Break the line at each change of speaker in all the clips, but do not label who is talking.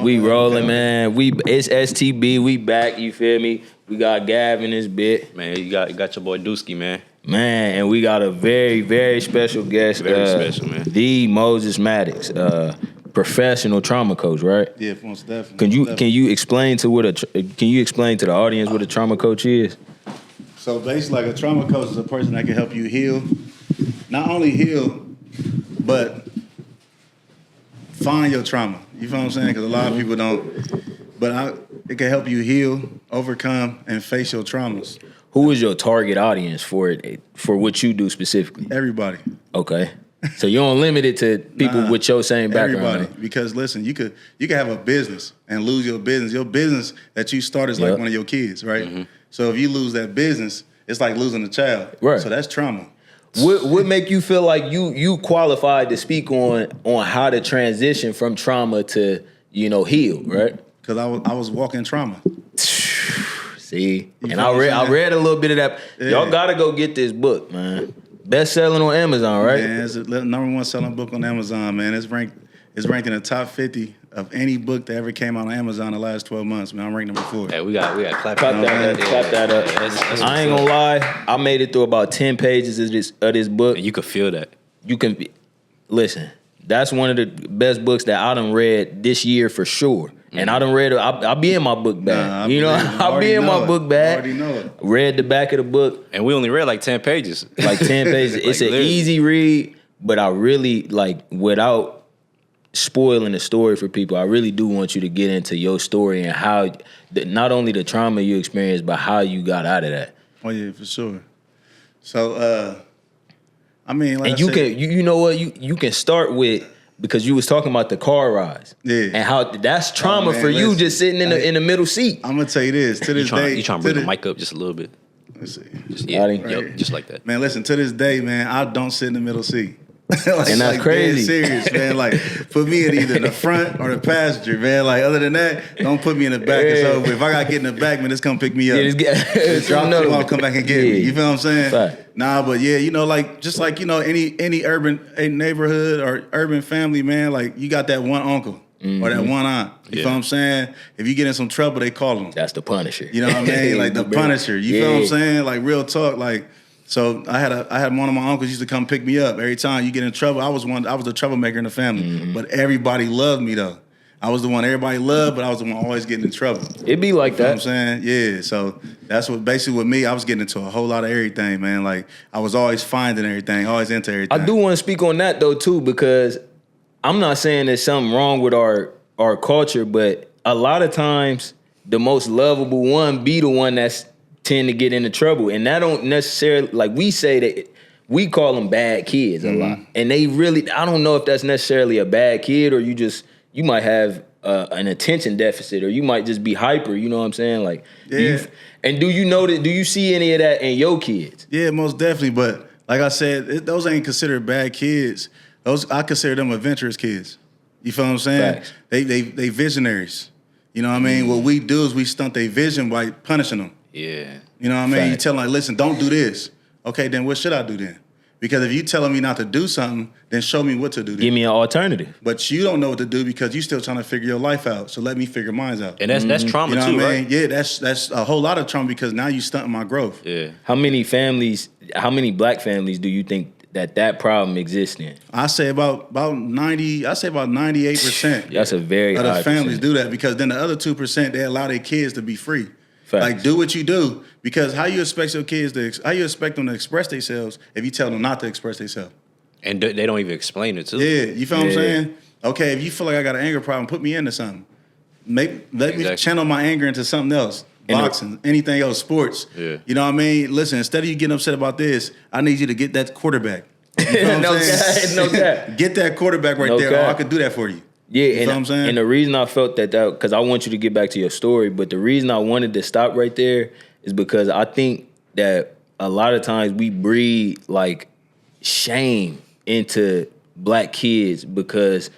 We rolling, man. It's STB. We back. You feel me? We got Gav in this bit,
man. You got your boy Dusky, man.
Man, and we got a very, very special guest.
Very special, man.
The Moses Maddox, professional trauma coach, right?
Yeah, most definitely.
Can you explain to the audience what a trauma coach is?
So basically, like a trauma coach is a person that can help you heal, not only heal, but find your trauma. You feel what I'm saying? Because a lot of people don't. But it can help you heal, overcome, and face your traumas.
Who is your target audience for it, for what you do specifically?
Everybody.
Okay. So you don't limit it to people with your same background.
Everybody. Because listen, you could have a business and lose your business. Your business that you start is like one of your kids, right? Mm-hmm. So if you lose that business, it's like losing a child.
Right.
So that's trauma.
What make you feel like you qualified to speak on how to transition from trauma to, heal, right?
Because I was walking trauma.
See? And I read a little bit of that. Yeah. Y'all gotta go get this book, man. Best selling on Amazon, right?
Yeah, it's the number one selling book on Amazon, man. It's ranked in the top 50 of any book that ever came out on Amazon in the last 12 months. Man, I'm ranked number 4.
Yeah, we got clap
that up. That's I ain't gonna lie, I made it through about 10 pages of this book.
And you can feel that.
Listen, that's one of the best books that I done read this year for sure. And I done read it. I'll be in my book bag. I'll be in my book bag.
I already know it.
Read the back of the book.
And we only read like 10 pages.
Like 10 pages. It's an easy read, but I really, without spoiling the story for people, I really do want you to get into your story and how, not only the trauma you experienced, but how you got out of that.
Oh, yeah, for sure. So, like
you know what? You can start with, because you was talking about the car rides, and how that's trauma for you, just sitting in the middle seat.
I'm gonna tell you this. To this day,
you trying to bring the mic up just a little bit.
Let's see.
Just like that.
Man, listen. To this day, man, I don't sit in the middle seat.
And that's crazy.
Serious, man. Like, put me in either the front or the passenger, man. Like, other than that, don't put me in the back. It's over. If I gotta get in the back, man, just come pick me up. Drop me off, come back and get me. You feel what I'm saying?
Fact.
Nah, but yeah, any urban neighborhood or urban family, man, like you got that one uncle or that one aunt. You feel what I'm saying? If you get in some trouble, they call them.
That's the Punisher.
You know what I mean? Like the Punisher. You feel what I'm saying? Like real talk, like. So I had one of my uncles used to come pick me up every time you get in trouble. I was the troublemaker in the family, but everybody loved me though. I was the one everybody loved, but I was the one always getting in trouble.
It'd be like that.
You know what I'm saying? Yeah. So that's what basically with me, I was getting into a whole lot of everything, man. Like I was always finding everything, always into everything.
I do want to speak on that though too, because I'm not saying there's something wrong with our culture, but a lot of times the most lovable one be the one that's tend to get into trouble, and that don't necessarily, like we say that we call them bad kids a lot, and they really, I don't know if that's necessarily a bad kid, or you might have an attention deficit, or you might just be hyper. You know what I'm saying? Like,
yeah.
And do you see any of that in your kids?
Yeah, most definitely. But like I said, those ain't considered bad kids. I consider them adventurous kids. You feel what I'm saying?
Facts.
They visionaries. You know what I mean? What we do is we stunt their vision by punishing them.
Yeah.
You know what I mean? Fact. You tell them, like, listen, don't do this. Okay, then what should I do then? Because if you telling me not to do something, then show me what to do then.
Give me an alternative.
But you don't know what to do because you still trying to figure your life out. So let me figure mine out.
And that's trauma,
you know
too,
what I mean?
right?
Yeah, that's a whole lot of trauma because now you stunting my growth.
Yeah.
How many black families do you think that problem exists in?
I say about 90. I say about 98%.
That's a very high
of the families
percent.
do that because then the other 2% they allow their kids to be free.
Facts.
Like do what you do because how you expect them to express themselves if you tell them not to express themselves?
And they don't even explain it too.
Yeah, you feel what I'm saying? Okay, if you feel like I got an anger problem, put me into something. Let me channel my anger into something else. Boxing, anything else, sports.
Yeah.
You know what I mean? Listen, instead of you getting upset about this, I need you to get that quarterback. You know what I'm saying?
No cap.
Get that quarterback right there. Or I could do that for you.
Yeah,
you know what I'm saying?
And the reason I felt that because I want you to get back to your story, but the reason I wanted to stop right there is because I think that a lot of times we breed like shame into black kids because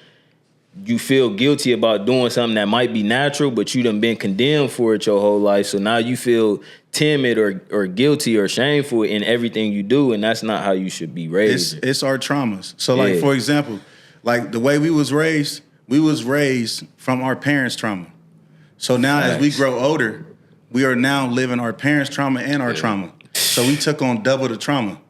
you feel guilty about doing something that might be natural, but you done been condemned for it your whole life. So now you feel timid or guilty or shameful in everything you do, and that's not how you should be raised.
It's our traumas. So like, for example, like the way we was raised, we was raised from our parents' trauma. So now as we grow older, we are now living our parents' trauma and our trauma. So we took on double the trauma.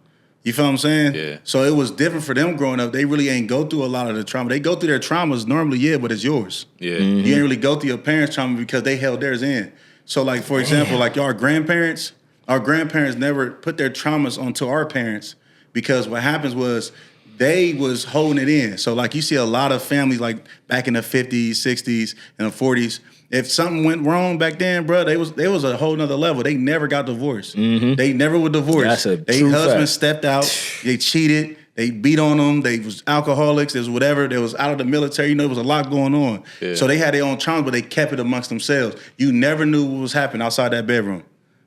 You feel what I'm saying?
Yeah.
So it was different for them growing up. They really ain't go through a lot of the trauma. They go through their traumas normally, yeah, but it's yours.
Yeah.
You ain't really go through your parents' trauma because they held theirs in. So like, for example, like our grandparents never put their traumas onto our parents because what happens was they was holding it in. So like you see a lot of families like back in the 50s, 60s, and the 40s, if something went wrong back then, bro, they was a whole nother level. They never got divorced. They never were divorced. They husband stepped out. They cheated. They beat on them. They was alcoholics. There was whatever. They was out of the military. You know, there was a lot going on. Yeah. So they had their own traumas, but they kept it amongst themselves. You never knew what was happening outside that bedroom.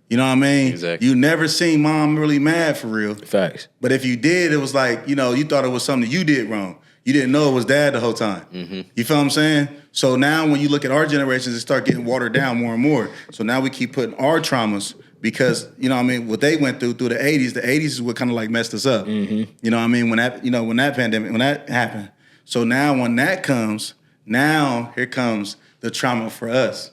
You know what I mean?
Exactly.
You never seen mom really mad for real.
Facts.
But if you did, it was like, you know, you thought it was something you did wrong. You didn't know it was dad the whole time. You feel what I'm saying? So now when you look at our generations, it start getting watered down more and more. So now we keep putting our traumas because, you know what I mean, what they went through the 80s. The 80s is what kind of like messed us up. You know what I mean? When that pandemic, when that happened. So now when that comes, now here comes the trauma for us.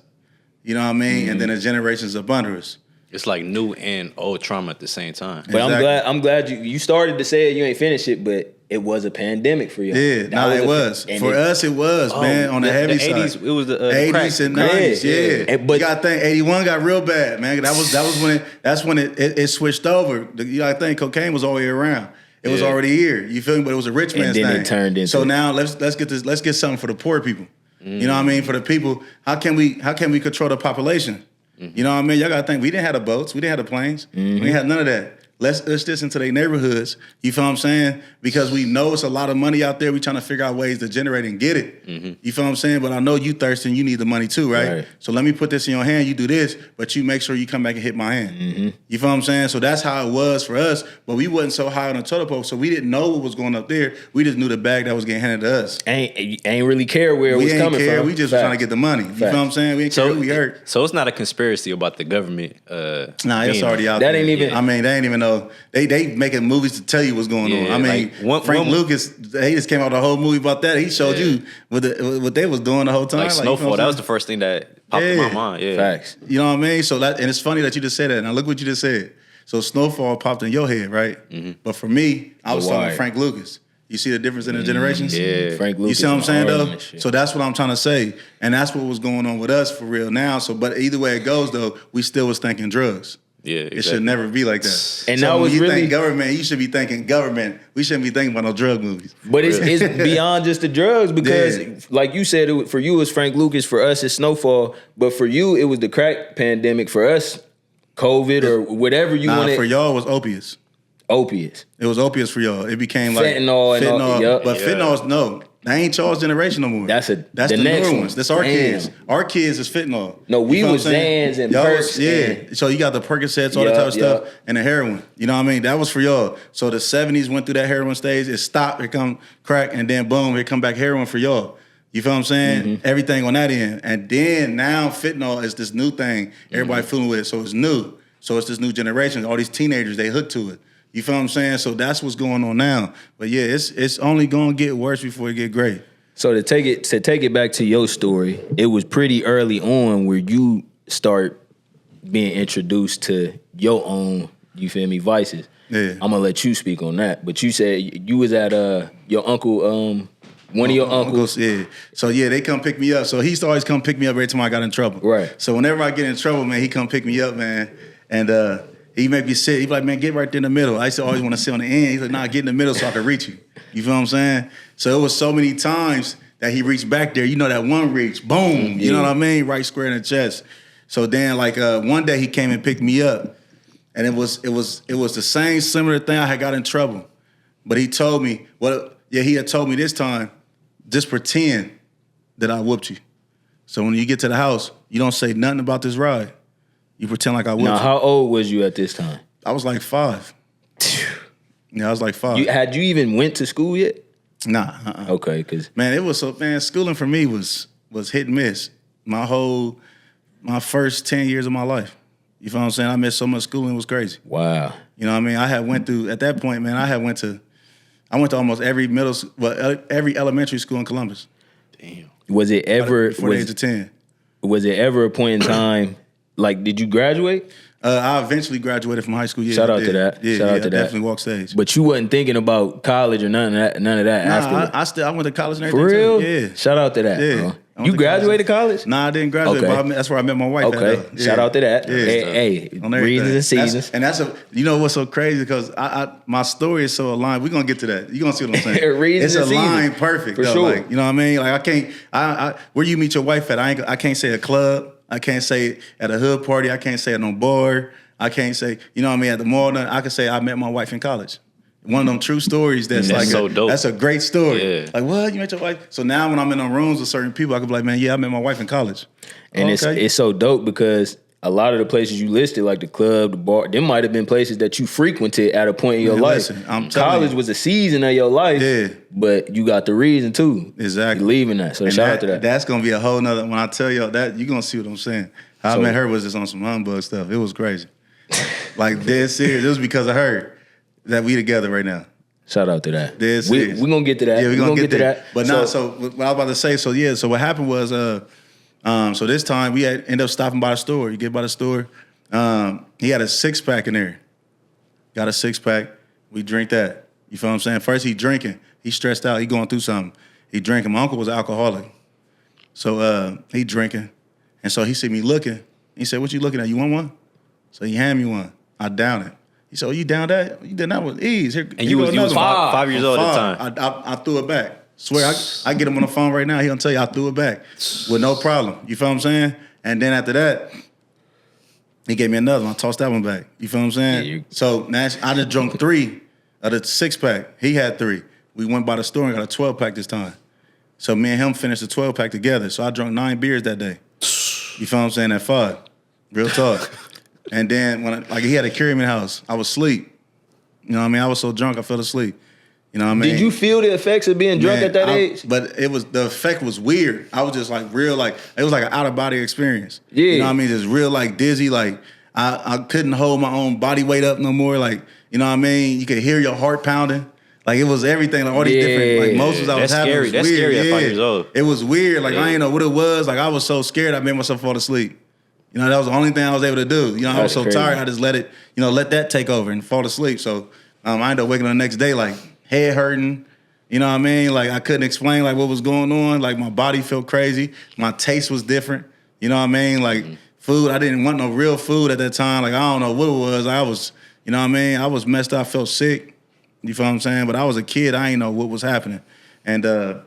You know what I mean? And then the generations up under us.
It's like new and old trauma at the same time.
But exactly. I'm glad you started to say it, you ain't finished it, but it was a pandemic for you.
Yeah, it was. For us, it was, man, on the heavy side.
80s, it was the
80s and 90s, yeah. But you got to think, 81 got real bad, man. That's when it switched over. You got to think cocaine was already around. It was already here. You feel me? But it was a rich man's thing.
And then it turned into.
So now let's get something for the poor people. You know what I mean? For the people, how can we control the population? You know what I mean? Y'all got to think, we didn't have the boats. We didn't have the planes. We didn't have none of that. Let's listen to their neighborhoods. You feel what I'm saying? Because we know it's a lot of money out there. We trying to figure out ways to generate and get it. You feel what I'm saying? But I know you thirsty and you need the money too, right? So let me put this in your hand. You do this, but you make sure you come back and hit my hand. You feel what I'm saying? So that's how it was for us. But we wasn't so high on the totem pole, so we didn't know what was going up there. We just knew the bag that was getting handed to us.
Ain't really care where it was coming from.
We just were trying to get the money. You feel what I'm saying? We ain't care who we hurt.
So it's not a conspiracy about the government.
Nah, it's already out there.
That ain't even.
I mean, they ain't even know. They making movies to tell you what's going on. I mean, like Frank Lucas, he just came out with a whole movie about that. He showed you what they was doing the whole time.
Like Snowfall, you know that was the first thing that popped in my mind. Yeah,
facts.
You know what I mean? So and it's funny that you just said that. Now look what you just said. So Snowfall popped in your head, right? But for me, I was talking Frank Lucas. You see the difference in the generations?
Yeah.
Frank Lucas.
You see what I'm saying, though? So that's what I'm trying to say. And that's what was going on with us for real now. So, but either way it goes, though, we still was thinking drugs.
Yeah, exactly.
It should never be like that.
And
so
now
when
it's
you
really
think government, you should be thinking government. We shouldn't be thinking about no drug movies.
But it's beyond just the drugs because, like you said, for you it was Frank Lucas. For us, it's Snowfall. But for you, it was the crack pandemic. For us, COVID or whatever you wanted.
For y'all, it was opiates.
Opiates.
It was opiates for y'all. It became like
fentanyl.
But fentanyl's no. That ain't y'all's generation no more.
That's the
newer
next
ones. That's our kids. Our kids is fentanyl.
No, we was Zans and Perks.
Yeah. So you got the Percocets, all that type of stuff, and the heroin. You know what I mean? That was for y'all. So the 70s went through that heroin stage. It stopped. Here come crack, and then boom, here come back heroin for y'all. You feel what I'm saying? Everything on that end. And then now fentanyl is this new thing. Everybody fooling with it. So it's new. So it's this new generation. All these teenagers, they hooked to it. You feel what I'm saying? So that's what's going on now. But yeah, it's only gonna get worse before it get great.
So to take it back to your story, it was pretty early on where you start being introduced to your own, you feel me, vices.
Yeah.
I'm gonna let you speak on that. But you said you was at your uncle, one of your uncles.
Yeah. So yeah, they come pick me up. So he used to always come pick me up every time I got in trouble.
Right.
So whenever I get in trouble, man, he come pick me up, man. And he make me sit. He be like, man, get right there in the middle. I used to always want to sit on the end. He's like, nah, get in the middle so I can reach you. You feel what I'm saying? So it was so many times that he reached back there. You know that one reach, boom. You know what I mean? Right square in the chest. So then, like one day he came and picked me up, and it was the same similar thing. I had got in trouble, but he told me, he had told me this time, just pretend that I whooped you. So when you get to the house, you don't say nothing about this ride. You pretend like I whooped you.
Now, how old was you at this time?
I was like 5. Yeah, I was like 5.
Had you even went to school yet?
Nah.
Okay, because
man, schooling for me was hit and miss. My first 10 years of my life. You feel what I'm saying? I missed so much schooling, it was crazy.
Wow.
You know what I mean? I had went through, at that point, man, I went to almost every every elementary school in Columbus.
Damn.
Was it ever
before the age of 10?
Was it ever a point in time? Like, did you graduate?
I eventually graduated from high school. Yeah,
Shout out to that.
Yeah,
Shout out to that.
Definitely walked stage.
But you wasn't thinking about college or none of that after.
I went to college and everything.
For real?
Too. Yeah.
Shout out to that.
Yeah.
You graduated college?
Nah, I didn't graduate.
Okay.
But that's where I met my wife.
Okay.
At,
Shout out to that.
Yeah.
Hey, reasons and seasons.
That's you know what's so crazy, because my story is so aligned. We're gonna get to that. You're gonna see what I'm saying.
Reasons
it's
and
aligned
seasons.
perfect.
For
though.
sure.
Like, you know what I mean? Like, I can't. Where you meet your wife at? I can't say a club. I can't say it at a hood party. I can't say at no bar. I can't say, you know what I mean, at the mall. I can say I met my wife in college. One of them true stories that's like
so dope.
That's a great story.
Yeah.
Like, what? You met your wife? So now when I'm in them rooms with certain people, I can be like, man, yeah, I met my wife in college.
And it's so dope because a lot of the places you listed, like the club, the bar, them might have been places that you frequented at a point in your life.
Listen, I'm telling
College
you.
was a season of your life, but you got the reason too.
Exactly.
You're leaving that. So shout out to that.
That's gonna be a whole nother. When I tell you that, you're gonna see what I'm saying. How I met her was just on some humbug stuff. It was crazy. Like, dead serious. It was because of her that we together right now.
Shout out to that.
Dead serious.
We're gonna get to that.
Yeah, we're gonna get
to
there.
that.
But so what I was about to say, so what happened was, so this time we ended up stopping by the store. You get by the store. He had a 6-pack in there. Got a 6-pack. We drink that. You feel what I'm saying? First he drinking. He stressed out. He going through something. He drinking. My uncle was an alcoholic. So he drinking. And so he see me looking. He said, what you looking at? You want one? So he handed me one. I down it. He said, oh, you down that? You did that with ease. Here,
and you was 5 years old at the
time. I threw it back. Swear, I get him on the phone right now. He gonna tell you I threw it back with no problem. You feel what I'm saying? And then after that, he gave me another one. I tossed that one back. You feel what I'm saying?
Yeah,
so now I just drunk 3 of the 6-pack. He had 3. We went by the store and got a 12-pack this time. So me and him finished the 12-pack together. So I drank 9 beers that day. You feel what I'm saying? At 5. Real talk. And then when he had to carry me in the house, I was asleep. You know what I mean? I was so drunk I fell asleep. You know what I mean?
Did you feel the effects of being drunk at that age?
But the effect was weird. I was just like real, like it was like an out of body experience.
Yeah.
You know what I mean? Just real like dizzy. Like I couldn't hold my own body weight up no more. Like, you know what I mean? You could hear your heart pounding. Like it was everything. Like all these different like emotions I was having.
Scary.
Was
that's
weird.
scary at 5 years old.
It was weird. Like I didn't know what it was. Like I was so scared I made myself fall asleep. You know, that was the only thing I was able to do. You know, I was so tired, I just let that take over and fall asleep. So I ended up waking up the next day like head hurting. You know what I mean? Like I couldn't explain like what was going on. Like my body felt crazy. My taste was different. You know what I mean? Like food, I didn't want no real food at that time. Like I don't know what it was. I was, you know what I mean? I was messed up. I felt sick. You feel what I'm saying? But I was a kid. I ain't know what was happening. And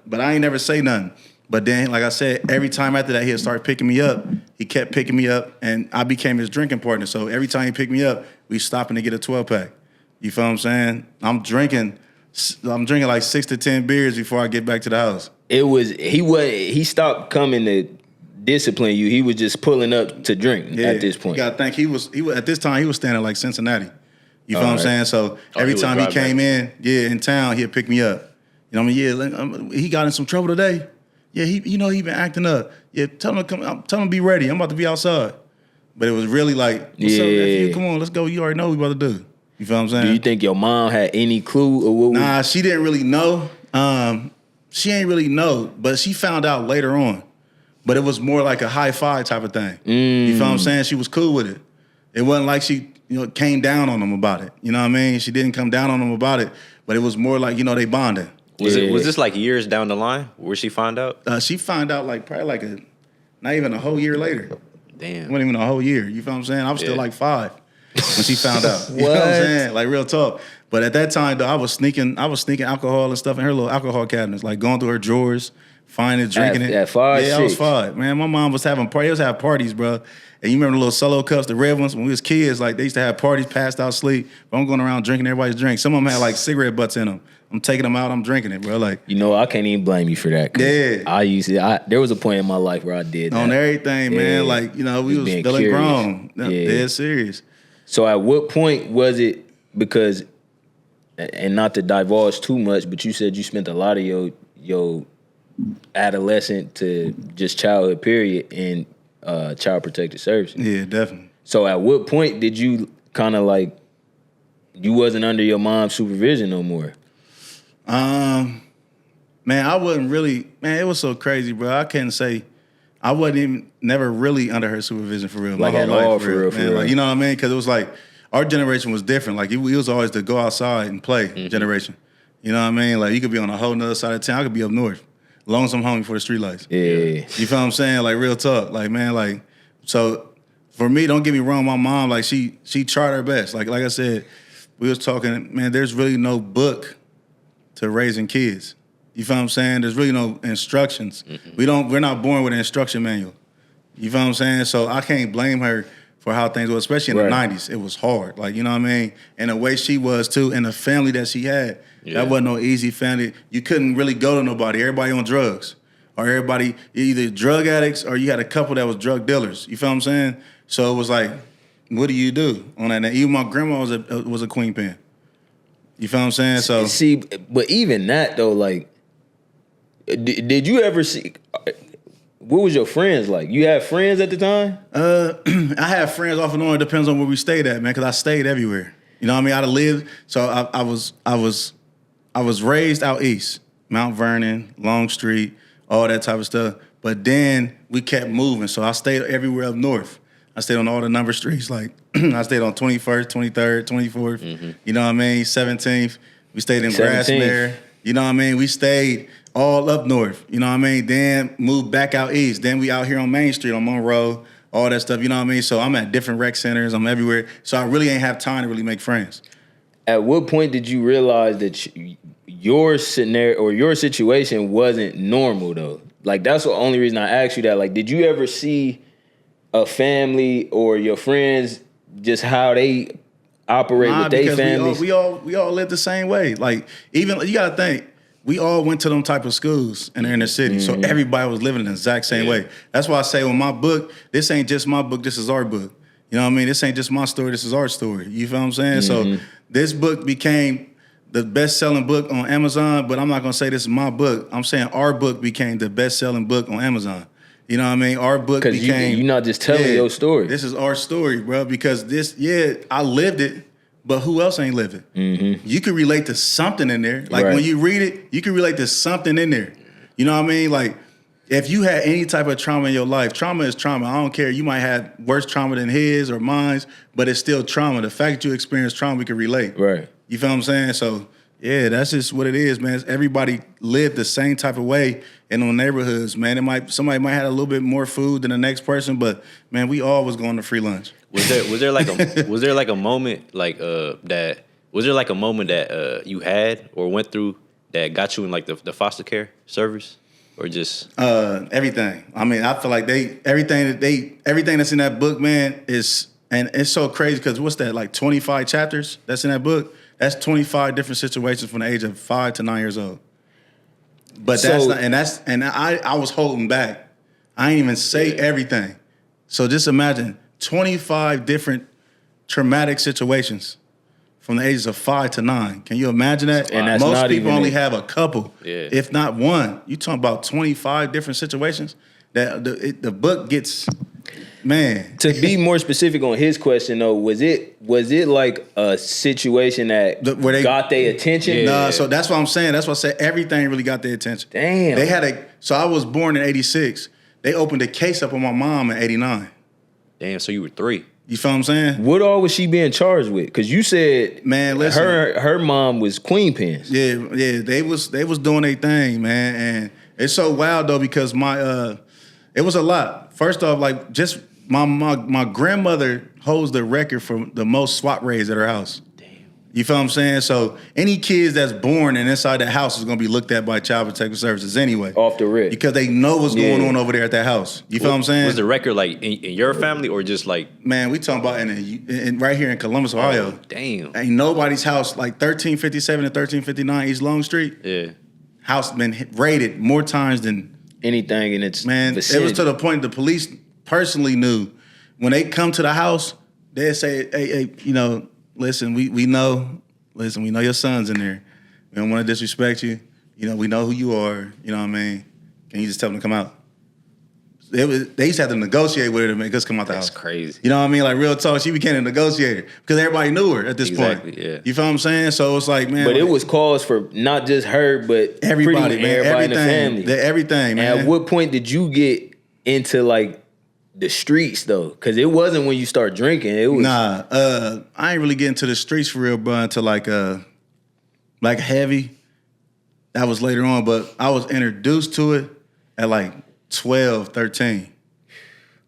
but I ain't never say nothing. But then, like I said, every time after that, he'd start picking me up. He kept picking me up, and I became his drinking partner. So every time he picked me up, we stopping to get a 12-pack. You feel what I'm saying? I'm drinking like 6 to 10 beers before I get back to the house.
He stopped coming to discipline you. He was just pulling up to drink at this point.
You gotta think he was at this time he was staying at like Cincinnati. You feel what I'm saying? So every time he came in town, he'd pick me up. You know what I mean? Yeah, he got in some trouble today. Yeah, he been acting up. Yeah, tell him to come. Tell him to be ready. I'm about to be outside. But it was really like, what's up, nephew? Come on, let's go. You already know what we about to do. You feel what I'm saying?
Do you think your mom had any clue or what?
Nah, she didn't really know. She ain't really know, but she found out later on. But it was more like a high five type of thing. You feel what I'm saying? She was cool with it. It wasn't like she, came down on him about it. You know what I mean? She didn't come down on him about it, but it was more like, they bonded.
Was this like years down the line where she found out?
She found out like probably like not even a whole year later.
Damn.
It wasn't even a whole year. You feel what I'm saying? I was still like 5 when she found out. You know what I'm saying? Like real talk. But at that time though, I was sneaking alcohol and stuff in her little alcohol cabinets, like going through her drawers, finding it, drinking it.
At 5,
yeah,
6.
I was 5. Man, my mom was having parties. They was having parties, bro. And you remember the little solo cups, the red ones? When we was kids, like they used to have parties, passed out sleep. But I'm going around drinking everybody's drink. Some of them had like cigarette butts in them. I'm taking them out. I'm drinking it, bro. Like,
I can't even blame you for that.
Yeah.
There was a point in my life where I did that.
On everything, man. Like, we was feeling grown.
Yeah.
Dead serious.
So at what point was it, because, and not to divulge too much, but you said you spent a lot of your adolescent to just childhood period in Child Protective Services.
Yeah, definitely.
So at what point did you kind of like, you wasn't under your mom's supervision no more?
Man, I wasn't really. Man, it was so crazy, bro. I can't say. I wasn't even never really under her supervision for real.
Like
my
at
whole
all,
life,
for real,
man.
for
Like,
real.
you know what I mean? Because it was like our generation was different. Like it was always the go outside and play generation. You know what I mean? Like you could be on a whole nother side of town. I could be up north, as long as I'm home before the street lights.
Yeah.
You feel what I'm saying? Like real talk. Like man, like so. For me, don't get me wrong. My mom, like she tried her best. Like I said, we was talking. Man, there's really no book to raising kids. You feel what I'm saying? There's really no instructions. We're not born with an instruction manual. You feel what I'm saying? So I can't blame her for how things were, especially in the 90s. It was hard. Like, you know what I mean? And the way she was too, and the family that she had, that wasn't no easy family. You couldn't really go to nobody. Everybody on drugs. Or everybody either drug addicts or you had a couple that was drug dealers. You feel what I'm saying? So it was like, what do you do on that? Even my grandma was a queen pin. You feel what I'm saying? So
see, but even that though, like, did you ever see? What was your friends like? You had friends at the time?
I had friends off and on. It depends on where we stayed at, man. Because I stayed everywhere. You know what I mean? I lived. So I was raised out east, Mount Vernon, Longstreet, all that type of stuff. But then we kept moving. So I stayed everywhere up north. I stayed on all the number streets. Like I stayed on 21st, 23rd, 24th. You know what I mean? 17th. We stayed in
17th.
Grassmere. You know what I mean? We stayed all up north. You know what I mean? Then moved back out east. Then we out here on Main Street, on Monroe, all that stuff. You know what I mean? So I'm at different rec centers. I'm everywhere. So I really ain't have time to really make friends.
At what point did you realize that your scenario or your situation wasn't normal though? Like that's the only reason I asked you that. Like, did you ever see a family or your friends just how they operate with their families?
We all live the same way. Like even you gotta think, we all went to them type of schools in the inner city. So everybody was living the exact same way. That's why I say on my book, this ain't just my book, this is our book. You know what I mean? This ain't just my story, this is our story. You feel what I'm saying? So this book became the best-selling book on Amazon, but I'm not gonna say this is my book. I'm saying our book became the best-selling book on Amazon. You know what I mean? Our book became...
Because you're not just telling your story.
This is our story, bro, because this, I lived it, but who else ain't lived it? You can relate to something in there. Like when you read it, you can relate to something in there. You know what I mean? Like if you had any type of trauma in your life, trauma is trauma. I don't care. You might have worse trauma than his or mine's, but it's still trauma. The fact that you experienced trauma, we can relate.
Right.
You feel what I'm saying? So, yeah, that's just what it is, man. Everybody lived the same type of way in the neighborhoods, man. Somebody might have a little bit more food than the next person, but man, we all was going to free lunch.
Was there like a moment that you had or went through that got you in like the foster care service, or just
everything? I mean, I feel like everything that's in that book, man, is, and it's so crazy because what's that, like 25 chapters that's in that book? That's 25 different situations from the age of 5 to 9 years old. But I was holding back. I ain't even say everything. So just imagine 25 different traumatic situations from the ages of 5 to 9. Can you imagine that?
And that's
most
not
people
even
only
it.
have a couple, if not one. You talking about 25 different situations that the book gets. Man,
to be more specific on his question though, was it like a situation that
where they
got their attention?
Nah, so that's what I'm saying. That's why I said everything really got their attention.
Damn.
They had so I was born in 86. They opened a case up on my mom in 89.
damn? So you were 3.
You feel what I'm saying?
What all was she being charged with? Because you said,
man, listen,
her mom was queen pins.
Yeah, they was doing their thing, man, and it's so wild though because it was a lot. First off, like just my grandmother holds the record for the most swap raids at her house.
Damn.
You feel what I'm saying? So any kids that's born and inside the house is gonna be looked at by Child Protective Services anyway.
Off the rip.
Because they know what's going on over there at that house. You feel what I'm saying?
Was the record like in your family or just like?
Man, we talking about in right here in Columbus, Ohio.
Oh, damn.
Ain't nobody's house like 1357 and 1359 East Long Street.
Yeah.
House been raided more times than
anything in its
vicinity. It was to the point the police personally knew when they come to the house, they'd say, hey, you know, listen, we know your son's in there. We don't want to disrespect you. You know, we know who you are. You know what I mean? Can you just tell them to come out? They used to have to negotiate with her to make us come out the house.
That's crazy.
You know what I mean? Like real talk, she became a negotiator because everybody knew her at this point.
Yeah.
You feel what I'm saying? So it's like, man.
But it was cause for not just her, but
everybody, man.
everybody in the family.
Everything, man.
And at what point did you get into like the streets though? Because it wasn't when you start drinking. It was
I ain't really getting to the streets for real, bro, until like heavy. That was later on, but I was introduced to it at like 12, 13.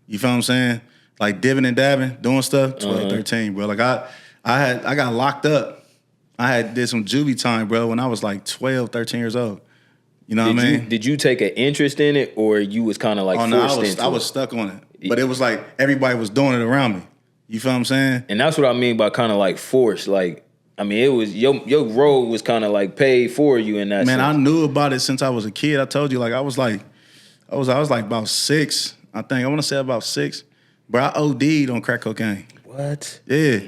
You feel what I'm saying? Like dipping and dabbing, doing stuff, 12, 13, bro. Like I got locked up. I had did some juvie time, bro, when I was like 12, 13 years old. You know what I mean?
Did you take an interest in it, or you was kind of like forced into it?
I was stuck on it. But it was like everybody was doing it around me. You feel what I'm saying?
And that's what I mean by kind of like forced. Like, I mean, it was your role was kind of like paid for you in that
Man,
sense.
I knew about it since I was a kid. I told you, like I was like about 6. I think I want to say about 6. Bro, I OD'd on crack cocaine.
What?
Yeah.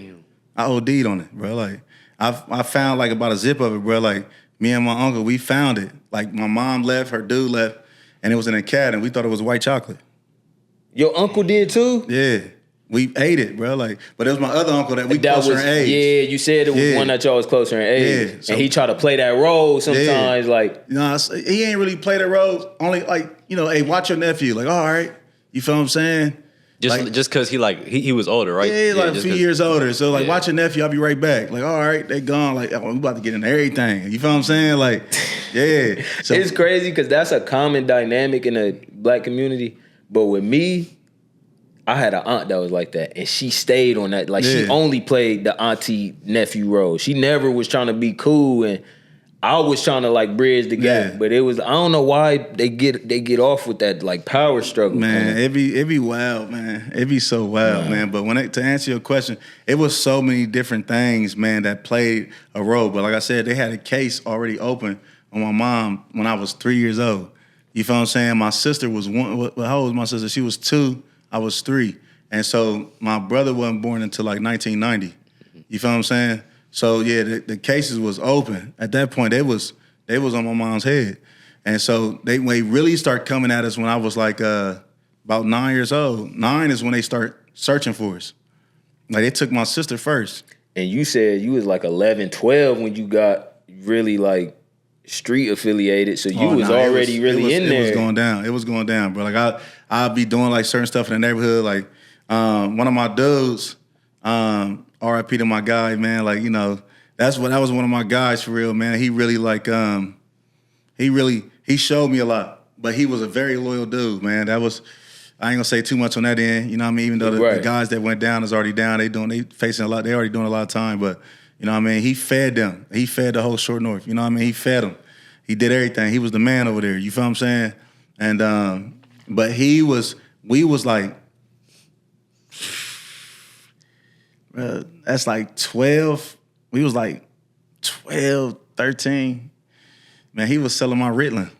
I OD'd on it, bro. Like I found like about a zip of it, bro. Like me and my uncle, we found it. Like my mom left, her dude left, and it was in a cat, and we thought it was white chocolate.
Your uncle did too?
Yeah. We ate it, bro. Like, but it was my other uncle that we closer in age.
Yeah, you said it was one that y'all was closer in age. Yeah, so, and he tried to play that role sometimes, like.
You know, he ain't really play that role. Only like, you know, hey, watch your nephew. Like, all right. You feel what I'm saying?
Just because he was older, right?
Yeah, like a few years older. So like, watch your nephew. I'll be right back. Like, all right, they gone. Like, oh, we about to get into everything. You feel what I'm saying? Like, yeah. So,
it's crazy because that's a common dynamic in the black community. But with me, I had an aunt that was like that, and she stayed on that. Like, she only played the auntie nephew role. She never was trying to be cool, and I was trying to like bridge the gap. But it was, I don't know why they get off with that like power struggle.
Man, it be wild, man. It be so wild, man. But to answer your question, it was so many different things, man, that played a role. But like I said, they had a case already open on my mom when I was 3 years old. You feel what I'm saying? My sister was one. How old was my sister? She was 2. I was 3. And so my brother wasn't born until like 1990. You feel what I'm saying? So yeah, the cases was open. At that point, they was on my mom's head. And so they really start coming at us when I was like about 9 years old. 9 is when they start searching for us. Like they took my sister first.
And you said you was like 11, 12 when you got really like street affiliated, so you was already in there.
It was going down. It was going down, bro. Like I'd be doing like certain stuff in the neighborhood. Like one of my dudes, R.I.P. to my guy, man. Like, you know, that was one of my guys for real, man. He really like he showed me a lot, but he was a very loyal dude, man. I ain't gonna say too much on that end, you know what I mean? Even though the guys that went down is already down, they facing a lot. They already doing a lot of time, but. You know what I mean? He fed them. He fed the whole Short North. You know what I mean? He fed them. He did everything. He was the man over there. You feel what I'm saying? And but we was like, that's like 12. We was like 12, 13. Man, he was selling my Ritalin.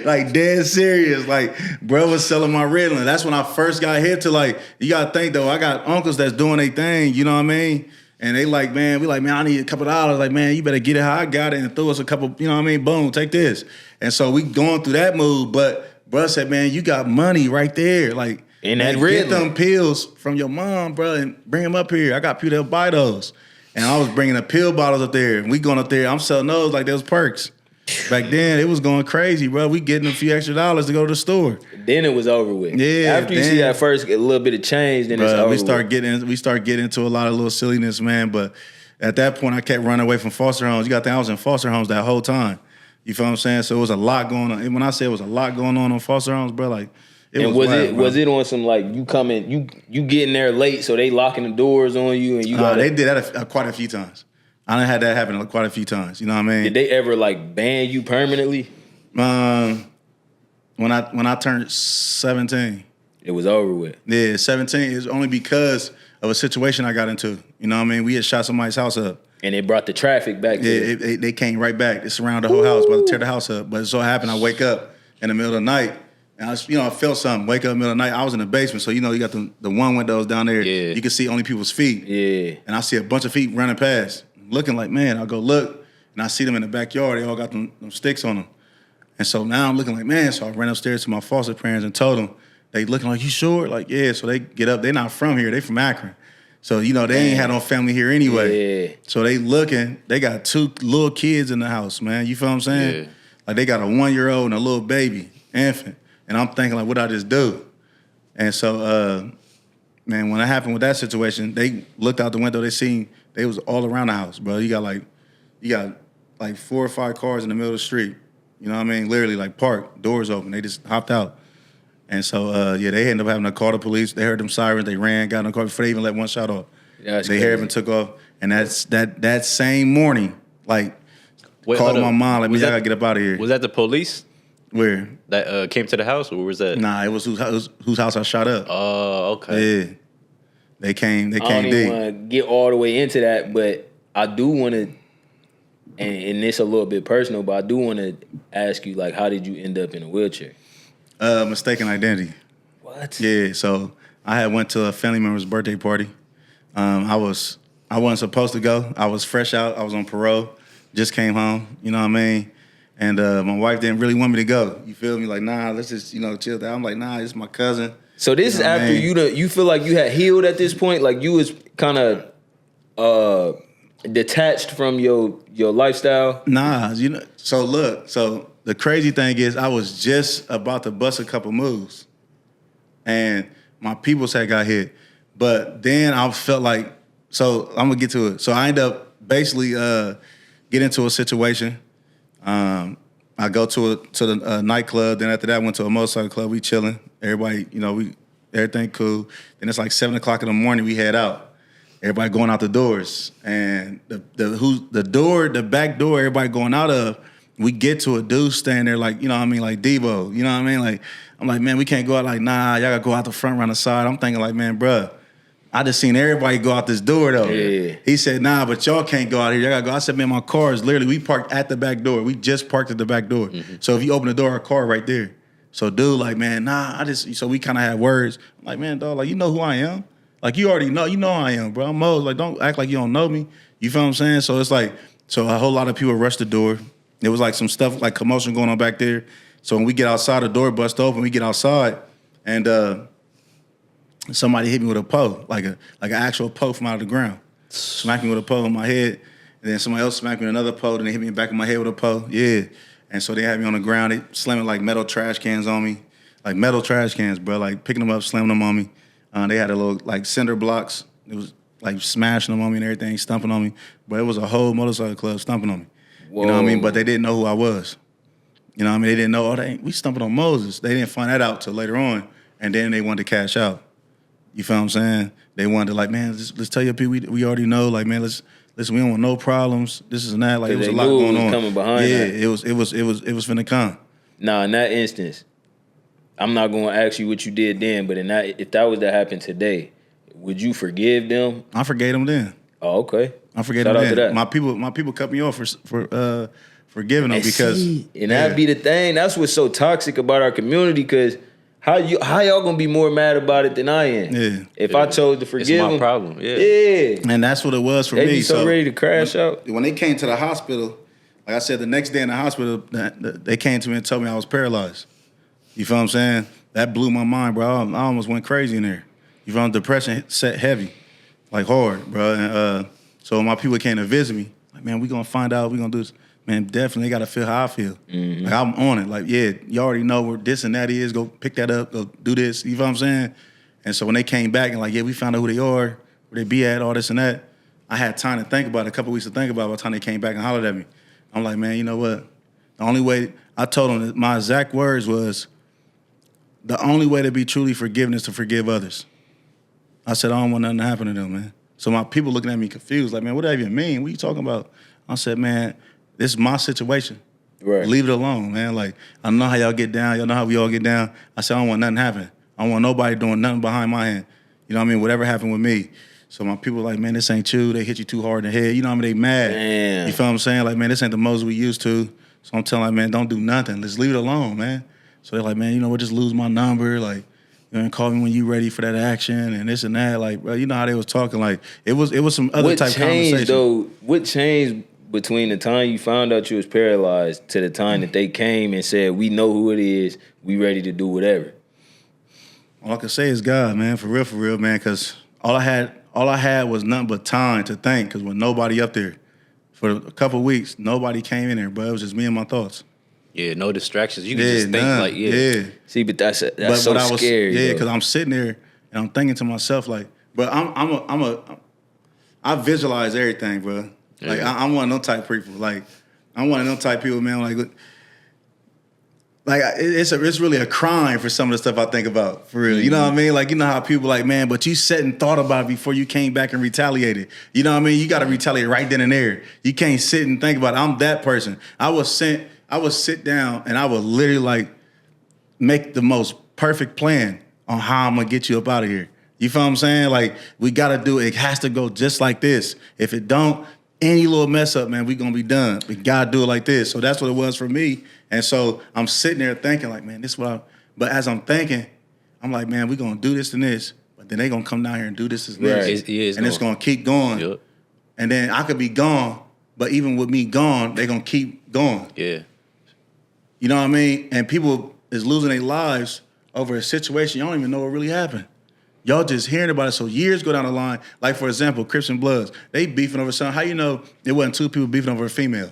Like dead serious. Like bro was selling my Ritalin. That's when I first got hit to like, you gotta think though, I got uncles that's doing their thing, you know what I mean? And they like, man, I need a couple of dollars. Like, man, you better get it how I got it and throw us a couple, you know what I mean? Boom, take this. And so we going through that move, but bro said, man, you got money right there. Like,
in that
Ritalin. Get them pills from your mom, bro, and bring them up here. I got people that'll buy those. And I was bringing the pill bottles up there. And we going up there. I'm selling those like those perks. Back then, it was going crazy, bro. We getting a few extra dollars to go to the store.
Then it was over with.
Yeah.
After you see that first a little bit of change, then it's over.
We start getting into a lot of little silliness, man. But at that point, I kept running away from foster homes. You got to think I was in foster homes that whole time. You feel what I'm saying? So it was a lot going on. And when I say it was a lot going on foster homes, bro, like.
Was it on some like you getting there late, so they locking the doors on you and you?
They did that quite a few times. I done had that happen quite a few times. You know what I mean?
Did they ever like ban you permanently?
When I turned 17,
it was over with.
Yeah, 17 is only because of a situation I got into. You know what I mean? We had shot somebody's house up.
And it brought the traffic back.
Yeah, they came right back. They surrounded the whole house, about to tear the house up. But it so happened I wake up in the middle of the night. And I felt something. Wake up in the middle of the night. I was in the basement, so you got the one windows down there.
Yeah.
You can see only people's feet.
Yeah.
And I see a bunch of feet running past, looking like, man. I go look, and I see them in the backyard. They all got them sticks on them. And so now I'm looking like, man, so I ran upstairs to my foster parents and told them, they looking like, you sure? Like, yeah. So they get up. They're not from here. They from Akron. So, you know, they ain't had no family here anyway.
Yeah.
So they looking, they got 2 little kids in the house, man. You feel what I'm saying?
Yeah.
Like they got a 1-year-old and a little baby, infant. And I'm thinking like, what I just do? And so, man, when it happened with that situation, they looked out the window, they was all around the house, bro. You got like 4 or 5 cars in the middle of the street. You know what I mean? Literally like parked, doors open. They just hopped out. And so, they ended up having to call the police. They heard them sirens. They ran, got in the car before they even let one shot off. They heard and took off. And that same morning, like, called my mom, like, man, y'all gotta get up out of here.
Was that the police?
Where?
That came to the house, or was that?
Nah, it was whose house I shot up.
Oh, okay.
Yeah. They came
I don't
deep.
even want to get all the way into that, but I do want to, and it's a little bit personal, but I do want to ask you, like, how did you end up in a wheelchair?
Mistaken identity.
What?
Yeah, so I had went to a family member's birthday party. I wasn't supposed to go. I was fresh out. I was on parole. Just came home. You know what I mean? And my wife didn't really want me to go. You feel me? Like, nah, let's just, chill out. I'm like, nah, it's my cousin.
So this is after you feel like you had healed at this point? Like you was kind of detached from your lifestyle?
Nah, so look, so the crazy thing is I was just about to bust a couple moves. And my peoples had got hit. But then I felt like, so I'm gonna get to it. So I end up basically get into a situation. I go to the nightclub. Then after that, I went to a motorcycle club. We chilling. Everybody, everything cool. Then it's like 7 o'clock in the morning. We head out. Everybody going out the doors, and the back door. Everybody going out of. We get to a dude standing there like, like Devo. You know what I mean? Like I'm like, man, we can't go out. Like, nah, y'all gotta go out the front, around the side. I'm thinking like, man, bruh, I just seen everybody go out this door though.
Yeah.
He said, nah, but y'all can't go out here. Y'all gotta go. I said, man, my car is literally, we parked at the back door. We just parked at the back door. Mm-hmm. So if you open the door, our car right there. So dude, like, man, nah, so we kind of had words. I'm like, man, dog, like, you know who I am? Like, you already know, who I am, bro. I'm Mose. Like, don't act like you don't know me. You feel what I'm saying? So it's like, so a whole lot of people rushed the door. There was like some stuff, like commotion going on back there. So when we get outside, the door bust open, we get outside, and somebody hit me with a pole, like an actual pole from out of the ground. Smacked me with a pole on my head, and then somebody else smacked me with another pole, and they hit me in the back of my head with a pole. Yeah. And so they had me on the ground. They slamming like metal trash cans on me. Like metal trash cans, bro. Like picking them up, slamming them on me. They had a little like cinder blocks. It was like smashing them on me and everything, stumping on me. But it was a whole motorcycle club stumping on me. Whoa. You know what I mean? But they didn't know who I was. You know what I mean? They didn't know, we stumping on Moses. They didn't find that out till later on. And then they wanted to cash out. You feel what I'm saying? They wanted to like, man, let's tell you people we already know. Like, man, listen, we don't want no problems. This is and that. Like, it was a lot going on.
Coming behind that.
It was finna come.
Nah, in that instance, I'm not going to ask you what you did then, but if that was to happen today, would you forgive them?
I forgave them then.
Oh, okay.
I forgave them then. My people cut me off for forgiving them because
that'd be the thing. That's what's so toxic about our community, because how y'all gonna be more mad about it than I am? Yeah. If I chose to forgive them,
it's my problem. Yeah.
Yeah. And that's what it was for me.
They be so ready to crash out.
When they came to the hospital, like I said, the next day in the hospital, they came to me and told me I was paralyzed. You feel what I'm saying? That blew my mind, bro. I almost went crazy in there. You feel depression set heavy, like hard, bro. And so when my people came to visit me, like, man, we gonna find out, we gonna do this. Man, definitely they gotta feel how I feel. Mm-hmm. Like I'm on it. Like, yeah, you already know where this and that is. Go pick that up. Go do this. You feel what I'm saying? And so when they came back and like, yeah, we found out who they are, where they be at, all this and that. I had time to think about it, a couple weeks to think about it by the time they came back and hollered at me. I'm like, man, you know what? The only way, I told them that my exact words was, the only way to be truly forgiven is to forgive others. I said, I don't want nothing to happen to them, man. So my people looking at me confused, like, man, what does that even mean? What are you talking about? I said, man, this is my situation. Right. Leave it alone, man. Like, I know how y'all get down. Y'all know how we all get down. I said, I don't want nothing to happen. I don't want nobody doing nothing behind my hand. You know what I mean? Whatever happened with me. So my people like, man, this ain't you. They hit you too hard in the head. You know what I mean? They mad. Damn. You feel what I'm saying? Like, man, this ain't the Moses we used to. So I'm telling like, man, don't do nothing. Let's leave it alone, man. So they're like, man, you know what? Just lose my number. Like, you know, and call me when you ready for that action and this and that. Like, bro, you know how they was talking. Like, it was some other type of conversation.
Though, what changed between the time you found out you was paralyzed to the time that they came and said, we know who it is, we ready to do whatever?
All I can say is God, man, for real, man, because all I had was nothing but time to think, because when nobody up there for a couple of weeks, nobody came in there, but it was just me and my thoughts.
Yeah, no distractions. You can just think
none.
like, yeah.
See, but that's so scary.
Yeah, because I'm sitting there and I'm thinking to myself like, bro, I visualize everything, bro. Like I'm one of them type people. Like I'm one of them type people, man. Like it's really a crime for some of the stuff I think about, for real. You know what I mean? Like, you know how people like, man, but you sat and thought about it before you came back and retaliated. You know what I mean? You got to retaliate right then and there. You can't sit and think about it. I'm that person. I would sit down and I would literally like make the most perfect plan on how I'm gonna get you up out of here. You feel what I'm saying? Like, we gotta do it. It has to go just like this. If it don't, any little mess up, man, we gonna be done. We gotta do it like this. So that's what it was for me. And so I'm sitting there thinking like, man, this is what but as I'm thinking, I'm like, man, we gonna do this and this, but then they gonna come down here and do this and this.
Right.
It's gonna keep going.
Yep.
And then I could be gone, but even with me gone, they gonna keep going.
Yeah.
You know what I mean? And people is losing their lives over a situation you don't even know what really happened. Y'all just hearing about it, so years go down the line. Like, for example, Crips and Bloods, they beefing over something. How you know it wasn't two people beefing over a female?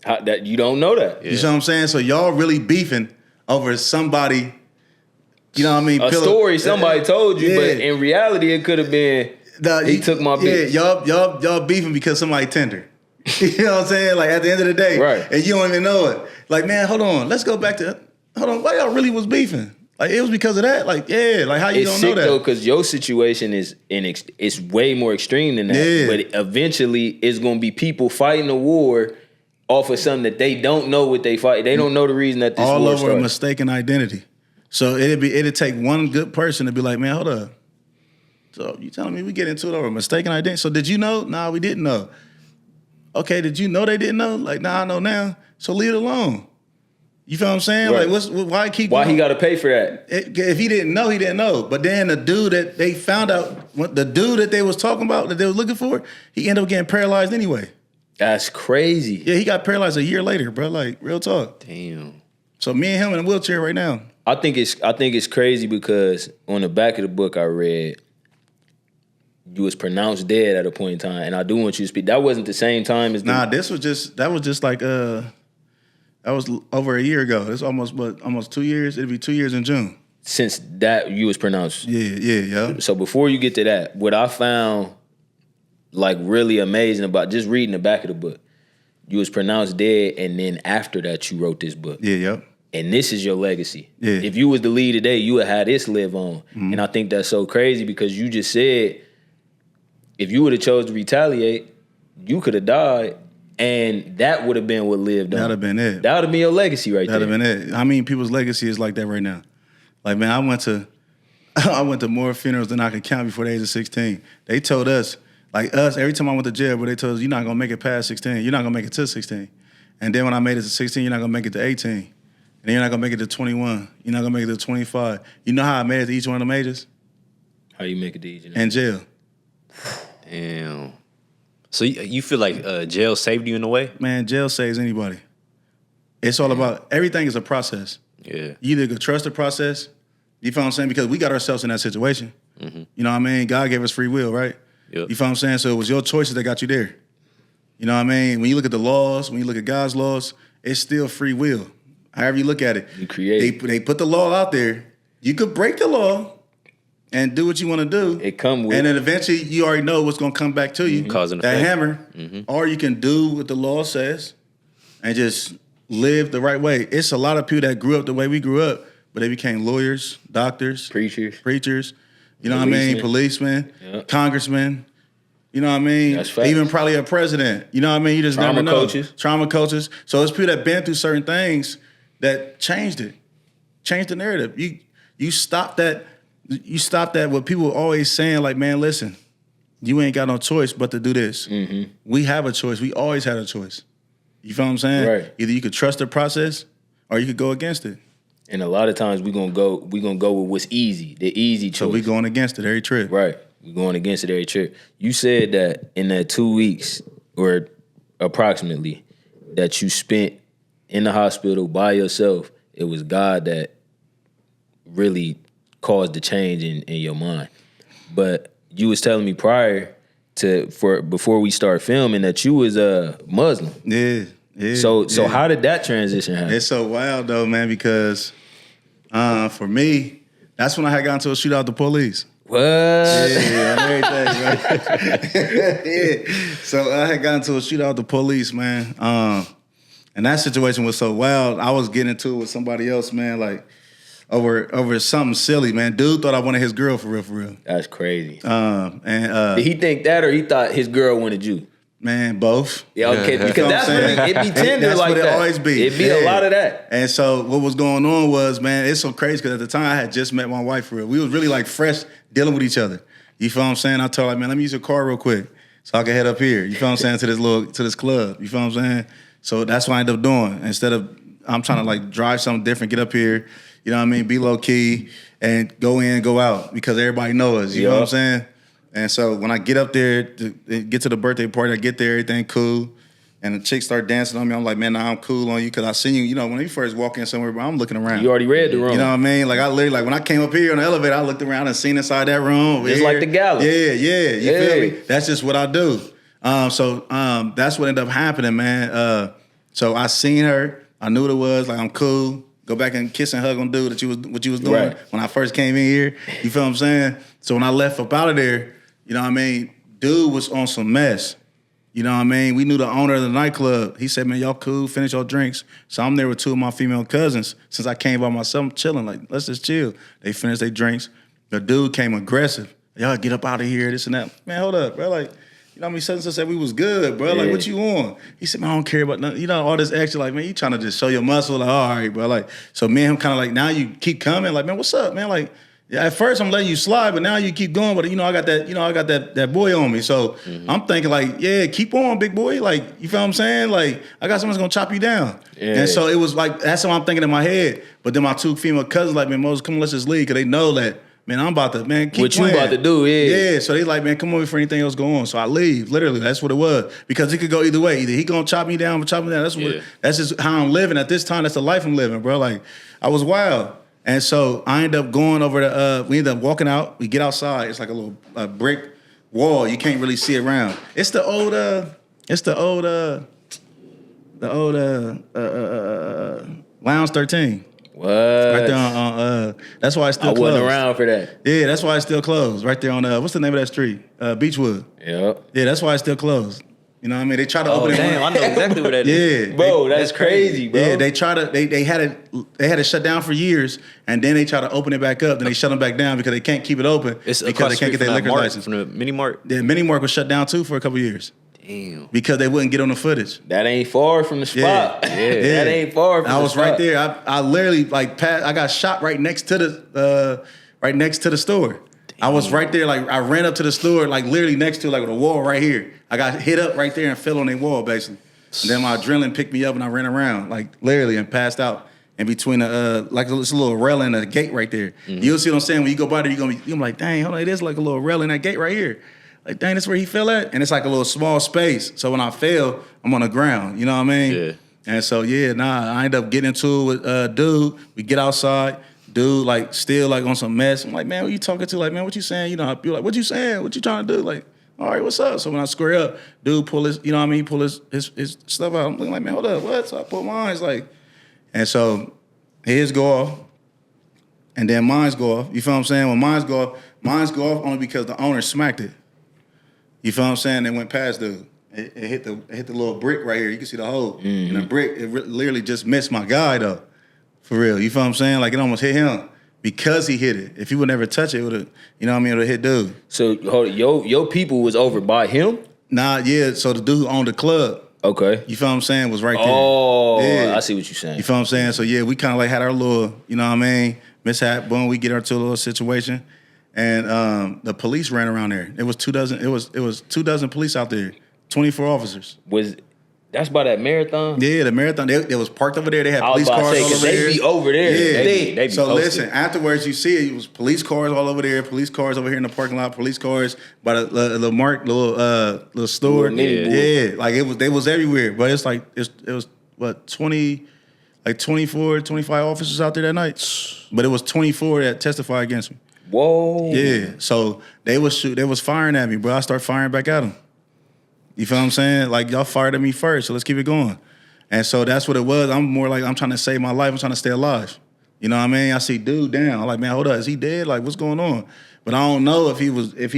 That you don't know that.
You see what I'm saying? So y'all really beefing over somebody, you know what I mean?
A story somebody told you, but in reality, it could have been, he took my bitch.
Yeah, y'all beefing because somebody tender. You know what I'm saying? Like, at the end of the day.
Right.
And you don't even know it. Like, man, hold on. Let's go back to, why y'all really was beefing? Like, it was because of that? Like, yeah, like, how you don't know that? It's sick,
though, because your situation is it's way more extreme than that.
Yeah.
But eventually, it's going to be people fighting a war off of something that they don't know what they fight. They don't know the reason that this
all
war
over
started.
a mistaken identity. So it'd take one good person to be like, man, hold up. So you telling me we get into it over a mistaken identity? So did you know? Nah, we didn't know. Okay, did you know they didn't know? Like, nah, I know now. So leave it alone. You feel what I'm saying?
Right.
Like,
why he got to pay for that?
If he didn't know, he didn't know. But then the dude that they found out, the dude that they was talking about, that they was looking for, he ended up getting paralyzed anyway.
That's crazy.
Yeah, he got paralyzed a year later, bro. Like, real talk.
Damn.
So me and him in a wheelchair right now.
I think it's crazy because on the back of the book I read, you was pronounced dead at a point in time, and I do want you to speak. That wasn't the same time as
that was just like that was over a year ago. It's almost 2 years. It'll be 2 years in June.
Since that you was pronounced.
Yeah.
So before you get to that, what I found like really amazing about just reading the back of the book, you was pronounced dead, and then after that you wrote this book.
Yep.
And this is your legacy.
Yeah.
If you was the lead today, you would have this live on.
Mm-hmm.
And I think that's so crazy because you just said, if you would have chose to retaliate, you could have died, and that would have been what lived on.
That'd have been it.
That would have been your legacy right there.
That'd have been it. I mean, people's legacy is like that right now. Like, man, I went to more funerals than I could count before the age of 16. They told us, every time I went to jail, but they told us, you're not gonna make it past 16. You're not gonna make it to 16. And then when I made it to 16, you're not gonna make it to 18. And then you're not gonna make it to 21. You're not gonna make it to 25. You know how I made it to each one of them ages?
How you make it to each of them?
In jail.
Damn. So you feel like jail saved you in a way?
Man, jail saves anybody. It's all about, everything is a process.
Yeah.
You either could trust the process, you feel what I'm saying? Because we got ourselves in that situation.
Mm-hmm.
You know what I mean? God gave us free will, right?
Yep.
You feel what I'm saying? So it was your choices that got you there. You know what I mean? When you look at the laws, when you look at God's laws, it's still free will. However you look at it.
You create.
They put the law out there. You could break the law and do what you want to do.
It come with.
And then eventually you already know what's going to come back to you.
Cause and
that
effect.
hammer. Mm-hmm. Or you can do what the law says and just live the right way. It's a lot of people that grew up the way we grew up, but they became lawyers, doctors, preachers, you know what I mean? Policemen,
yep.
Congressmen, you know what I mean?
That's facts.
Even probably a president, you know what I mean? You just never know. Trauma coaches. So it's people that been through certain things that changed it, changed the narrative. You stop that. You stop that. What people always saying, like, man, listen, you ain't got no choice but to do this. Mm-hmm. We have a choice. We always had a choice. You feel what I'm saying?
Right.
Either you could trust the process or you could go against it.
And a lot of times we gonna go with what's easy, the easy choice.
So we going against it every trip.
Right. We going against it every trip. You said that in that 2 weeks or approximately, that you spent in the hospital by yourself, it was God that really caused the change in your mind. But you was telling me before we start filming that you was a Muslim.
Yeah.
So how did that transition happen?
It's so wild though, man, because for me, that's when I had gotten to a shootout with the police.
What?
Yeah, everything, right? Yeah. So I had gotten to a shootout with the police, man. And that situation was so wild. I was getting into it with somebody else, man, like over something silly, man. Dude thought I wanted his girl for real.
That's crazy.
Did
he think that, or he thought his girl wanted you?
Man, both.
Yeah, okay, because that's really, it be tender
that's
like
what
that.
It always be.
It be a lot of that.
And so what was going on was, man, it's so crazy because at the time I had just met my wife for real. We was really like fresh dealing with each other. You feel what I'm saying? I told her, like, man, let me use your car real quick so I can head up here. You feel what I'm saying? To this club. You feel what I'm saying? So that's what I ended up doing. Instead of I'm trying to like drive something different, get up here, you know what I mean, be low key and go in, go out because everybody knows us. You know what I'm saying? And so when I get up there to get to the birthday party, I get there, everything cool. And the chicks start dancing on me. I'm like, man, nah, I'm cool on you because I seen you. You know, when you first walk in somewhere, I'm looking around.
You already read the room.
You know what I mean? Like I literally, like when I came up here on the elevator, I looked around and seen inside that room.
Just like the gala.
Yeah. You feel me? That's just what I do. So that's what ended up happening, man. So I seen her. I knew what it was. Like I'm cool. Go back and kiss and hug on dude that what you was doing when I first came in here. You feel what I'm saying? So when I left up out of there, you know what I mean? Dude was on some mess. You know what I mean? We knew the owner of the nightclub. He said, man, y'all cool, finish your drinks. So I'm there with two of my female cousins. Since I came by myself, I'm chilling, like, let's just chill. They finished their drinks. The dude came aggressive. Y'all get up out of here, this and that. Man, hold up, bro. Like, you know what I mean? Such and such said we was good, bro. Like, what you on? He said, man, I don't care about nothing. You know, all this extra, like, man, you trying to just show your muscle. Like, all right, bro. Like, so me and him kind of like, now you keep coming. Like, man, what's up, man? Like, yeah, at first I'm letting you slide, but now you keep going. But I got that boy on me. So I'm thinking like, yeah, keep on, big boy. Like, you feel what I'm saying? Like, I got someone's gonna chop you down. Yeah. And so it was like, that's what I'm thinking in my head. But then my two female cousins like, man, Moses, come on, let's just leave. Cause they know that, man, I'm about to, man, keep
what
playing.
you about to do,
Yeah, so they like, man, come on before anything else go on. So I leave. Literally, that's what it was. Because it could go either way. Either he gonna chop me down or chop me down. That's just how I'm living at this time. That's the life I'm living, bro. Like, I was wild. And so I ended up going over we ended up walking out. We get outside. It's like a little brick wall. You can't really see around. It's the old Lounge 13.
What?
Right there on that's why it's still closed.
I wasn't around for that.
Yeah, that's why it's still closed. Right there on what's the name of that street? Beechwood.
Yep.
Yeah, that's why it's still closed. You know what I mean? They try to open it.
Damn, I know exactly where that is.
Yeah,
bro, that's crazy, bro.
Yeah, they had it shut down for years, and then they try to open it back up. Then they shut them back down because they can't keep it open because they can't get their liquor license.
From the mini mart.
The mini mart was shut down too for a couple years.
Damn.
Because they wouldn't get on the footage.
That ain't far from the spot.
Yeah.
That ain't far from the spot.
I was right there. I literally I got shot right next to the store. I was right there, like I ran up to the store, like literally next to like with a wall right here. I got hit up right there and fell on a wall basically. And then my adrenaline picked me up and I ran around like literally and passed out in between like this little railing and a gate right there. Mm-hmm. You'll see what I'm saying? When you go by there, you're like, dang, hold on, it is like a little railing, that gate right here. Like, dang, that's where he fell at? And it's like a little small space. So when I fell, I'm on the ground. You know what I mean? Yeah. And so, I ended up getting into it with dude. We get outside. Dude, like, still, like, on some mess. I'm like, man, what you talking to? Like, man, what you saying? You know, I'd be like, what you saying? What you trying to do? Like, all right, what's up? So when I square up, dude pull his, you know what I mean? He pull his stuff out. I'm looking like, man, hold up, what? So I pull mine. It's like, and so his go off, and then mine's go off. You feel what I'm saying? When mine's go off only because the owner smacked it. You feel what I'm saying? They went past dude. It hit the little brick right here. You can see the hole. Mm-hmm. And the brick, literally just missed my guy though. For real. You feel what I'm saying? Like it almost hit him because he hit it. If he would never touch it, it would have, you know what I mean, it would have hit dude.
So your people was over by him?
Nah, yeah. So the dude who owned the club.
Okay.
You feel what I'm saying? Was right there.
Oh, yeah. I see what you're saying.
You feel what I'm saying? So yeah, we kind of like had our little, you know what I mean, mishap. Boom, we get into a little situation. And the police ran around there. It was 2 dozen police out there, 24 officers.
That's by that marathon?
Yeah, the marathon. They was parked over there. They had police cars all over
they
there.
be over there.
Yeah.
They be
so
posted.
listen, afterwards you see it was police cars all over there, police cars over here in the parking lot, police cars by the little store.
Yeah.
Like they was everywhere. But it's like it was what 24, 25 officers out there that night. But it was 24 that testified against me.
Whoa.
Yeah. So they was firing at me, bro. I start firing back at them. You feel what I'm saying? Like, y'all fired at me first, so let's keep it going. And so that's what it was. I'm more like, I'm trying to save my life. I'm trying to stay alive. You know what I mean? I see dude down. I'm like, man, hold up. Is he dead? Like, what's going on? But I don't know if he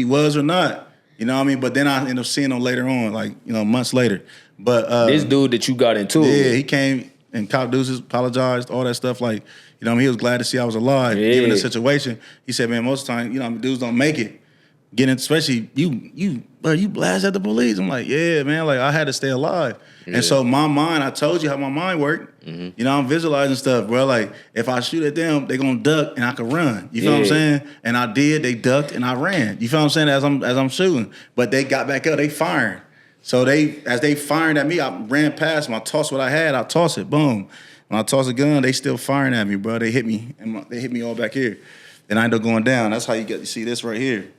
was or not. You know what I mean? But then I end up seeing him later on, like, months later. But
this dude that you got into
yeah, he came and cop deuces, apologized, all that stuff. Like, he was glad to see I was alive, given the situation. He said, man, most of the time, dudes don't make it. Especially you blast at the police. I'm like, yeah, man, like I had to stay alive. Yeah. And so my mind, I told you how my mind worked. Mm-hmm. I'm visualizing stuff, bro. Like if I shoot at them, they gonna duck and I can run. You feel what I'm saying? And I did, they ducked and I ran. You feel what I'm saying? As I'm shooting. But they got back up, they firing. So as they firing at me, I ran past them. I tossed what I had, I tossed it, boom. When I toss a gun, they still firing at me, bro. They hit me, and they hit me all back here. And I end up going down. That's how you see this right here.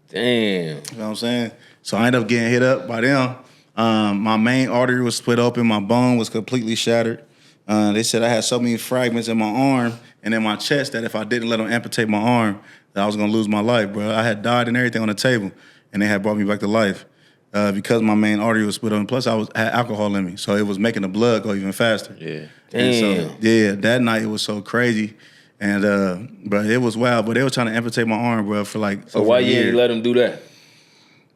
Damn.
You know what I'm saying? So I ended up getting hit up by them. My main artery was split open. My bone was completely shattered. They said I had so many fragments in my arm and in my chest that if I didn't let them amputate my arm, that I was going to lose my life, bro. I had died and everything on the table, and they had brought me back to life because my main artery was split open. Plus, I had alcohol in me, so it was making the blood go even faster.
Yeah.
Damn.
So, that night it was so crazy. And bro, it was wild. But they were trying to amputate my arm, bro, for like.
So why you didn't let them do that?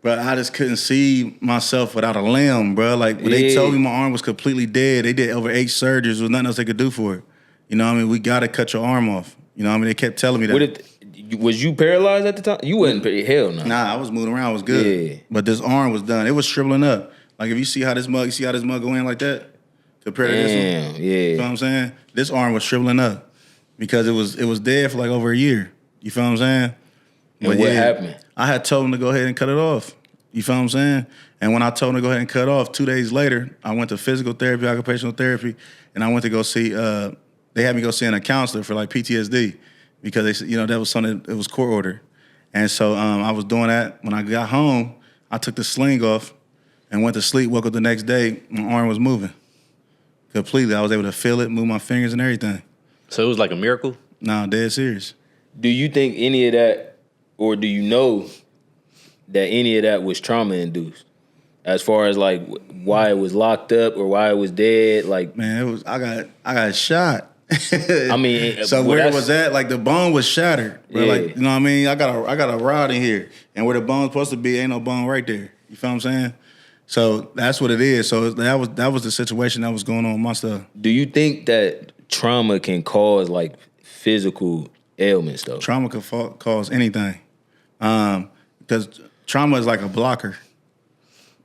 Bro, I just couldn't see myself without a limb, bro. Like when they told me my arm was completely dead, they did over 8 surgeries. There was nothing else they could do for it. You know what I mean? We gotta cut your arm off. You know what I mean? They kept telling me that.
Was you paralyzed at the time? You wasn't. Hell no.
Nah, I was moving around. I was good. Yeah. But this arm was done. It was shriveling up. Like if you see how this mug go in like that compared to this one.
Yeah.
You know what I'm saying? This arm was shriveling up. Because it was dead for like over a year. You feel what I'm saying?
And what happened?
I had told him to go ahead and cut it off. You feel what I'm saying? And when I told him to go ahead and cut off, 2 days later, I went to physical therapy, occupational therapy, and I went to go see, they had me go see a counselor for like PTSD because they said, that was something, it was court order. And so I was doing that. When I got home, I took the sling off and went to sleep, woke up the next day, my arm was moving completely. I was able to feel it, move my fingers and everything.
So it was like a miracle?
Nah, dead serious.
Do you think any of that, or do you know that any of that was trauma induced? As far as like why it was locked up or why it was dead, like
man, I got shot.
I mean,
so where it was at, like the bone was shattered. Bro. Like you know what I mean? I got a rod in here, and where the bone's supposed to be, ain't no bone right there. You feel what I'm saying? So that's what it is. So that was the situation that was going on with my stuff.
Do you think that trauma can cause like physical ailments though?
Trauma can cause anything, because trauma is like a blocker.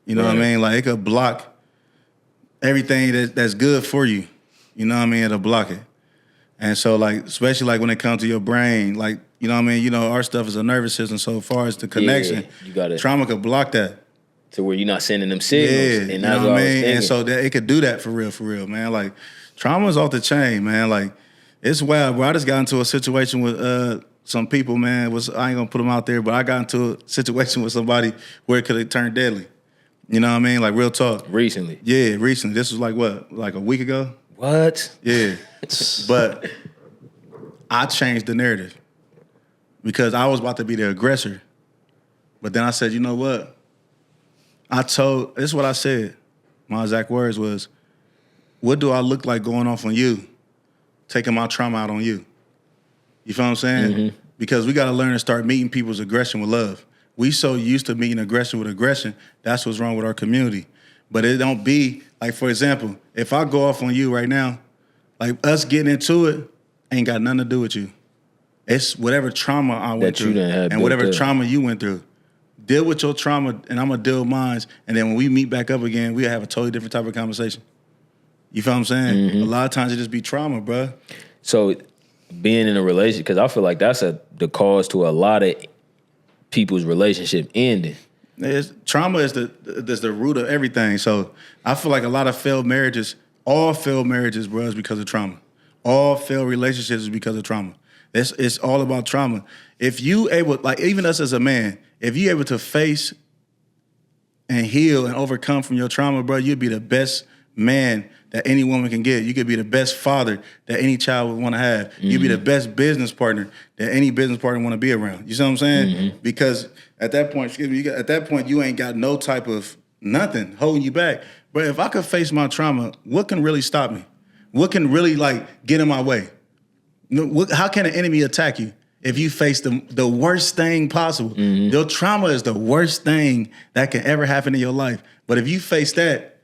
You know what I mean? Like it could block everything that's good for you. You know what I mean? It'll block it. And so like, especially like when it comes to your brain, like, you know what I mean? Our stuff is a nervous system. So far as the connection,
you got it.
Trauma could block that.
To where you're not sending them signals.
Yeah,
and that's what I mean?
And so that it could do that for real, man. Like trauma is off the chain, man. Like it's wild, bro. I just got into a situation with some people, man. I ain't gonna put them out there, but I got into a situation with somebody where it could have turned deadly. You know what I mean? Like real talk.
Recently?
Yeah, recently. This was like what? Like a week ago?
What?
Yeah. But I changed the narrative because I was about to be the aggressor. But then I said, you know what? This is what I said. My exact words was, what do I look like going off on you, taking my trauma out on you? You feel what I'm saying? Mm-hmm. Because we got to learn to start meeting people's aggression with love. We so used to meeting aggression with aggression, that's what's wrong with our community. But it don't be, like, for example, if I go off on you right now, like us getting into it ain't got nothing to do with you. It's whatever trauma I went through and whatever trauma you went through. Deal with your trauma, and I'm going to deal with mine. And then when we meet back up again, we'll have a totally different type of conversation. You feel what I'm saying? Mm-hmm. A lot of times it just be trauma, bro.
So being in a relationship, because I feel like that's the cause to a lot of people's relationship ending.
Trauma is the root of everything. So I feel like a lot of failed marriages, all failed marriages, bro, is because of trauma. All failed relationships is because of trauma. It's all about trauma. If you able, like even us as a man, if you able to face and heal and overcome from your trauma, bro, you'd be the best man that any woman can get. You could be the best father that any child would want to have. You'd be the best business partner that any business partner want to be around. You see what I'm saying? Because at that point, at that point, you ain't got no type of nothing holding you back. But if I could face my trauma, what can really stop me? What can really like get in my way? How can an enemy attack you if you face the worst thing possible? Your trauma is the worst thing that can ever happen in your life. But if you face that,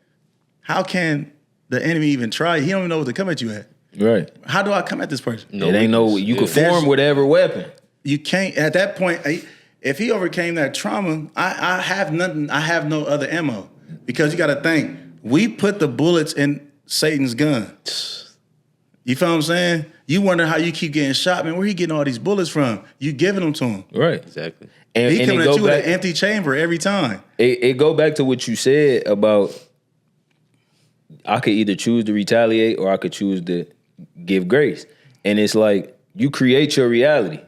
how can the enemy even try? He don't even know what to come at you at.
Right.
How do I come at this person?
No, it ain't no. You can form whatever weapon.
You can't. At that point, if he overcame that trauma, I have nothing. I have no other ammo because you got to think. We put the bullets in Satan's gun. You feel what I'm saying? You wonder how you keep getting shot, man. Where he getting all these bullets from? You giving them to him,
right?
Exactly.
And
he coming at you with an empty chamber every time.
It go back to what you said about. I could either choose to retaliate or I could choose to give grace. And it's like you create your reality.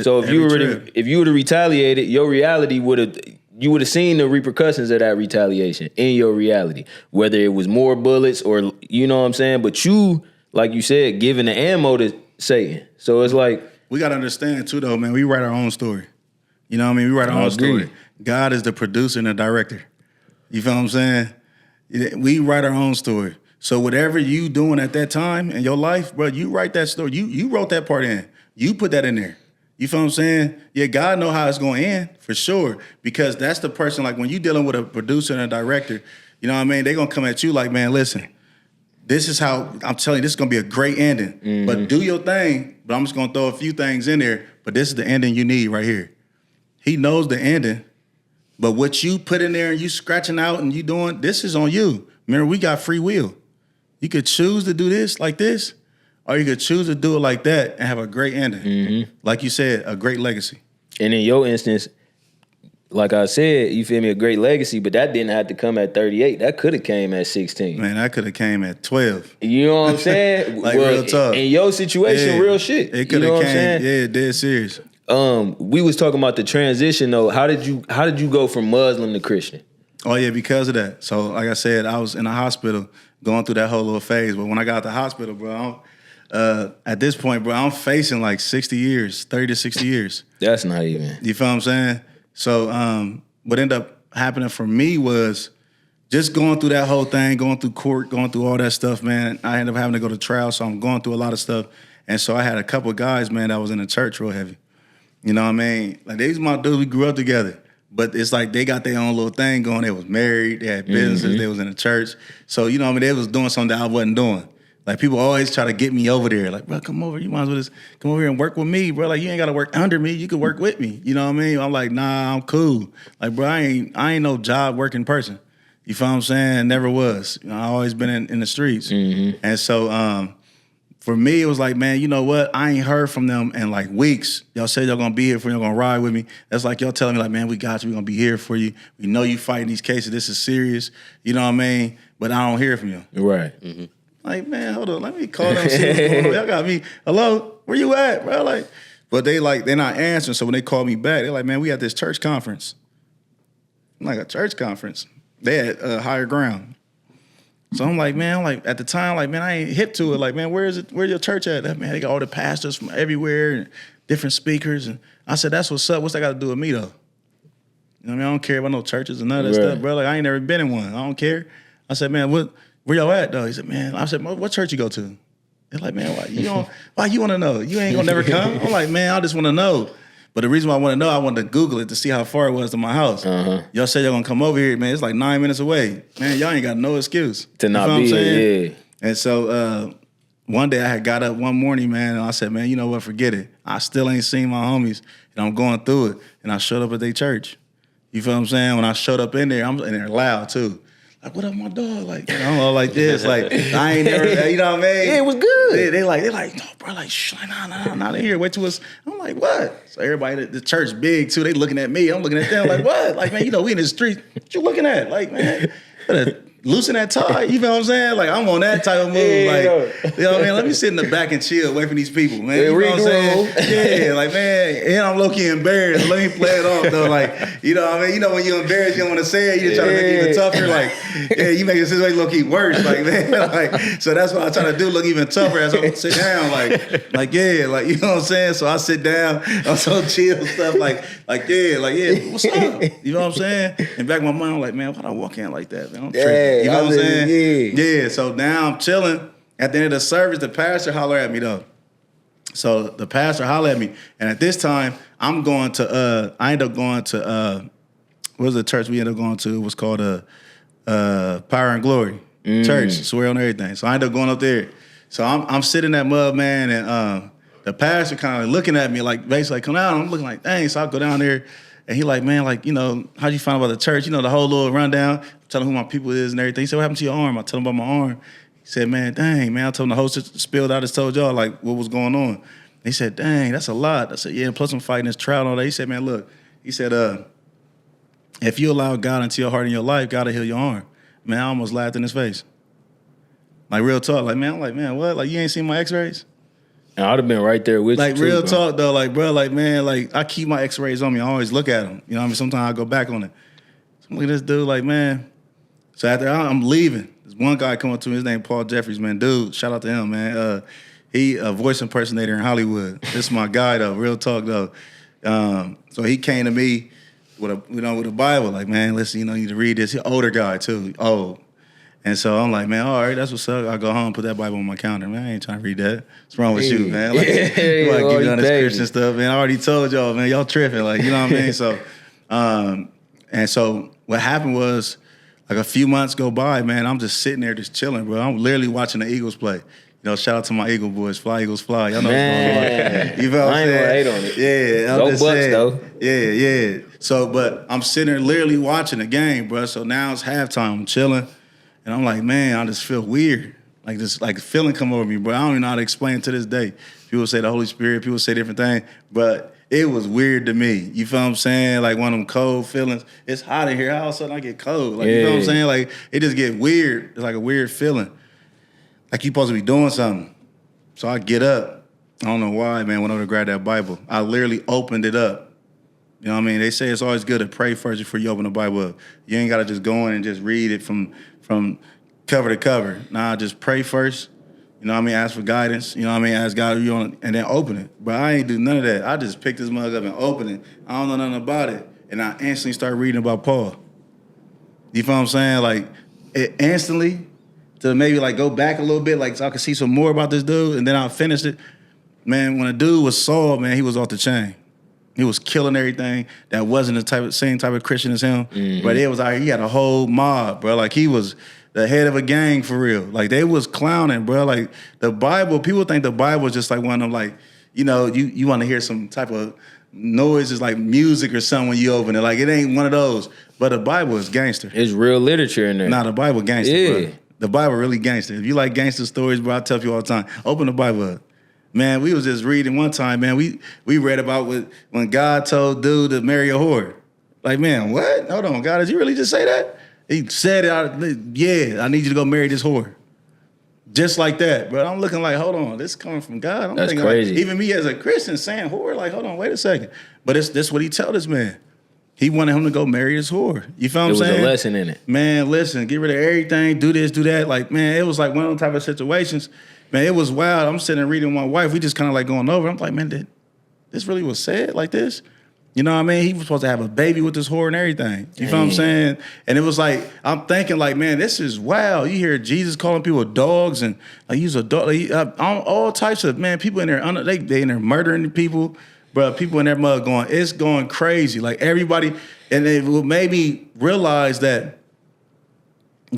So if you would have retaliated, your reality you would have seen the repercussions of that retaliation in your reality. Whether it was more bullets or you know what I'm saying, but you, like you said, giving the ammo to Satan. So it's like
we gotta understand too though, man, we write our own story. You know what I mean? We write our own story. God is the producer and the director. You feel what I'm saying? We write our own story. So whatever you doing at that time in your life, bro, you write that story. You wrote that part in. You put that in there. You feel what I'm saying? Yeah, God know how it's going to end for sure because that's the person, like when you dealing with a producer and a director, you know what I mean? They're going to come at you like, man, listen, this is how, I'm telling you, this is going to be a great ending. But do your thing, but I'm just going to throw a few things in there, but this is the ending you need right here. He knows the ending. But what you put in there and you scratching out and you doing, this is on you. Remember, we got free will. You could choose to do this like this, or you could choose to do it like that and have a great ending. Like you said, a great legacy.
And in your instance, like I said, you feel me, a great legacy, but that didn't have to come at 38. That could have came at 16.
Man, that could have came at 12.
You know what I'm saying?
Like real talk.
In your situation, real shit.
It could have came, dead serious.
We was talking about the transition though. How did you go from Muslim to Christian?
Oh yeah, because of that. So like I said, I was in the hospital going through that whole little phase. But when I got out the hospital, bro, at this point, bro, I'm facing like 60 years, 30 to 60 years.
That's not even.
You feel what I'm saying? So what ended up happening for me was just going through that whole thing, going through court, going through all that stuff, man. I ended up having to go to trial, so I'm going through a lot of stuff. And so I had a couple of guys, man, that was in the church real heavy. You know what I mean? Like, these my dudes, we grew up together. But it's like they got their own little thing going. They was married, they had businesses, they was in the church. So, you know what I mean? They was doing something that I wasn't doing. Like, people always try to get me over there. Like, bro, come over. You might as well just come over here and work with me, bro. Like, you ain't got to work under me. You can work with me. You know what I mean? I'm like, nah, I'm cool. Like, bro, I ain't no job working person. You feel what I'm saying? Never was. You know, I always been in the streets. And so, for me, it was like, man, you know what? I ain't heard from them in like weeks. Y'all said y'all gonna be here for me, y'all gonna ride with me. That's like y'all telling me like, man, we got you. We gonna be here for you. We know you fighting these cases. This is serious. You know what I mean? But I don't hear from you.
Right.
Like, man, hold on. Let me call them. See what's going on. Y'all got me. Hello? Where you at, bro? Like, but they're not answering. So when they call me back, they're like, man, we at this church conference. I'm like, a church conference? They at Higher Ground. So I'm like, man, at the time, like, man, I ain't hip to it. Like, man, where's your church at? Man, they got all the pastors from everywhere and different speakers. And I said, that's what's up. What's that got to do with me, though? You know what I mean? I don't care about no churches and none of that stuff, bro. Like, I ain't never been in one. I don't care. I said, man, where y'all at, though? He said, man, I said, what church you go to? They're like, man, why you want to know? You ain't going to never come? I'm like, man, I just want to know. But the reason why I want to know, I wanted to Google it to see how far it was to my house. Y'all said y'all gonna come over here, man. It's like 9 minutes away. Man, y'all ain't got no excuse.
To not be here, yeah.
And so one day I had got up one morning, man, and I said, man, you know what, forget it. I still ain't seen my homies, and I'm going through it. And I showed up at their church. You feel what I'm saying? When I showed up in there, I'm in there loud, too. Like, what up, my dog? Like, you know, like this. Like, I ain't never, you know what I mean?
Yeah, it was good.
They like, no, bro, like, shh, like, nah, they here. Wait till us. I'm like, what? So everybody, the church big too. They looking at me. I'm looking at them. Like, what? Like, man, you know, we in the street. What you looking at? Like, man, better loosen that tie. You know what I'm saying? Like, I'm on that type of move. Like, you know what I mean? Let me sit in the back and chill, away from these people, man. You know what I'm saying? Yeah, like, man, and I'm low-key embarrassed. Let me play it off, though. Like, you know what I mean? You know when you're embarrassed, you don't want to say it. You just try to make it even tougher. Like, yeah, you make the situation low-key worse. Like, man, like, so that's what I try to do, look even tougher as I sit down. Like, yeah, like, you know what I'm saying? So I sit down on some chill stuff, like, yeah, what's up? You know what I'm saying? And back in my mind, I'm like, man, why'd I walk in like that, man? I'm tripping. You know what I'm saying? Yeah. So now I'm chilling. At the end of the service, the pastor holler at me though. So the pastor holler at me, and at this time, I'm going to. I end up going to. What was the church we ended up going to? It was called Power and Glory Church. Swear on everything. So I ended up going up there. So I'm sitting at mud, man, and the pastor kind of looking at me like basically like, come down. I'm looking like, dang. So I go down there. And he like, man, like, you know, how'd you find out about the church? You know, the whole little rundown, tell him who my people is and everything. He said, what happened to your arm? I tell him about my arm. He said, man, dang, man. I told him the whole shit spilled out. I just told y'all, like, what was going on. He said, dang, that's a lot. I said, yeah, plus I'm fighting this trial and all that. He said, man, look. He said, if you allow God into your heart and your life, God will heal your arm. Man, I almost laughed in his face. Like, real talk. Like, man, I'm like, man, what? Like, you ain't seen my x-rays?
And I'd have been right there with
like
you.
Like, real
bro.
talk, though. Like, bro, like, man, like, I keep my x-rays on me. I always look at them. You know what I mean? Sometimes I go back on it. So I'm looking at this dude, like, man. So after I'm leaving, there's one guy coming to me. His name Paul Jeffries, man. Dude, shout out to him, man. He a voice impersonator in Hollywood. This is my guy, though. Real talk, though. So he came to me with a Bible. Like, man, listen, you know, you need to read this. He's an older guy, too. Old. And so I'm like, man, all right, that's what's up. I go home, put that Bible on my counter. Man, I ain't trying to read that. What's wrong with you, man? Like, you want to give me on this Christian stuff, man. I already told y'all, man, y'all tripping. Like, you know what I mean? So, and so what happened was, like a few months go by, man, I'm just sitting there just chilling, bro. I'm literally watching the Eagles play. You know, shout out to my Eagle boys. Fly, Eagles, fly. Y'all know what's going on. You feel what I'm saying? I ain't gonna hate on it. Yeah.
I'm just Bucks, saying. Though.
Yeah. So, but I'm sitting there literally watching the game, bro. So now it's halftime. I'm chilling. And I'm like, man, I just feel weird. Like this, like feeling come over me, bro. I don't even know how to explain it to this day. People say the Holy Spirit, people say different things, but it was weird to me. You feel what I'm saying? Like one of them cold feelings. It's hot in here. All of a sudden I get cold. Like, you know what I'm saying? Like it just get weird. It's like a weird feeling. Like you supposed to be doing something. So I get up. I don't know why, man, went over to grab that Bible. I literally opened it up. You know what I mean? They say it's always good to pray first before you open the Bible up. You ain't got to just go in and just read it from cover to cover. Nah, just pray first. You know what I mean? Ask for guidance. You know what I mean? Ask God, and then open it. But I ain't do none of that. I just picked this mug up and opened it. I don't know nothing about it. And I instantly started reading about Paul. You feel what I'm saying? Like, it instantly, to maybe like go back a little bit, like so I could see some more about this dude, and then I finished it. Man, when a dude was Saul, man, he was off the chain. He was killing everything that wasn't the same type of Christian as him. Mm-hmm. But it was like he had a whole mob, bro. Like he was the head of a gang for real. Like they was clowning, bro. Like the Bible, people think the Bible is just like one of them, like, you know, you want to hear some type of noises like music or something when you open it. Like it ain't one of those. But the Bible is gangster.
It's real literature in there.
Nah, the Bible gangster, bro. The Bible really gangster. If you like gangster stories, bro, I tell you all the time, open the Bible up. Man, we was just reading one time, man. We read about when God told dude to marry a whore. Like, man, what? Hold on, God, did you really just say that? He said it. I need you to go marry this whore. Just like that. But I'm looking like, hold on, this is coming from God.
That's crazy.
Like, even me as a Christian saying whore, like, hold on, wait a second. But this what he told this man. He wanted him to go marry his whore. You feel what I'm saying?
There was a lesson in it.
Man, listen, get rid of everything, do this, do that. Like, man, it was like one of those type of situations. Man, it was wild. I'm sitting and reading with my wife. We just kind of like going over. I'm like, man, this really was said like this? You know what I mean? He was supposed to have a baby with this whore and everything. You feel what I'm saying? And it was like, I'm thinking like, man, this is wild. You hear Jesus calling people dogs and like he's a dog. Like, all types of, man, people in there, they in there murdering people. Bro, people in their mug going, it's going crazy. Like everybody, and it made me realize that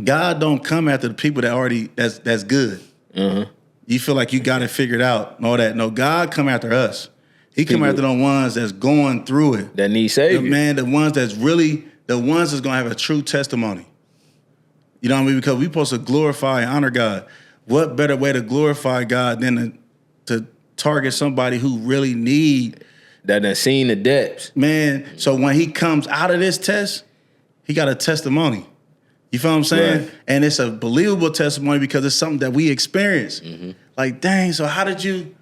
God don't come after the people that already, that's good. Uh-huh. You feel like you got it figured out and all that. No, God come after us. He come after the ones that's going through it.
That need savior.
Man, the ones that's going to have a true testimony. You know what I mean? Because we're supposed to glorify and honor God. What better way to glorify God than to target somebody who really need
that done seen the depths.
Man, so when he comes out of this test, he got a testimony. You feel what I'm saying?
Right.
And it's a believable testimony because it's something that we experienced. Mm-hmm. Like, dang, so how did you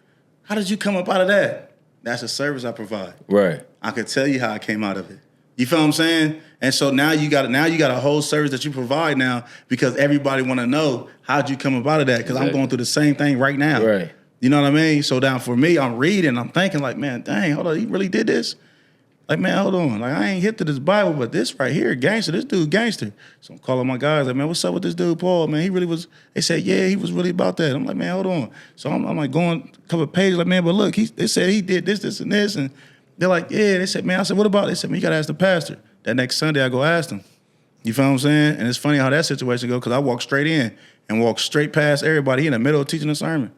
come up out of that? That's a service I provide.
Right.
I could tell you how I came out of it. You feel what I'm saying? And so now you got a whole service that you provide now because everybody want to know how'd you come up out of that? Because I'm going through the same thing right now.
Right.
You know what I mean? So down for me, I'm reading, I'm thinking like, man, dang, hold on, he really did this? Like, man, hold on. Like, I ain't hip to this Bible, but this right here, gangster, this dude gangster. So I'm calling my guys, like, man, what's up with this dude, Paul? Man, he really was, they said, yeah, he was really about that. I'm like, man, hold on. So I'm like going a couple of pages, like, man, but look, they said he did this, and this. And they're like, yeah. They said, man, I said, what about it? They said, man, you got to ask the pastor. That next Sunday, I go ask him. You feel what I'm saying? And it's funny how that situation go, because I walked straight in and walked straight past everybody. He in the middle of teaching a sermon.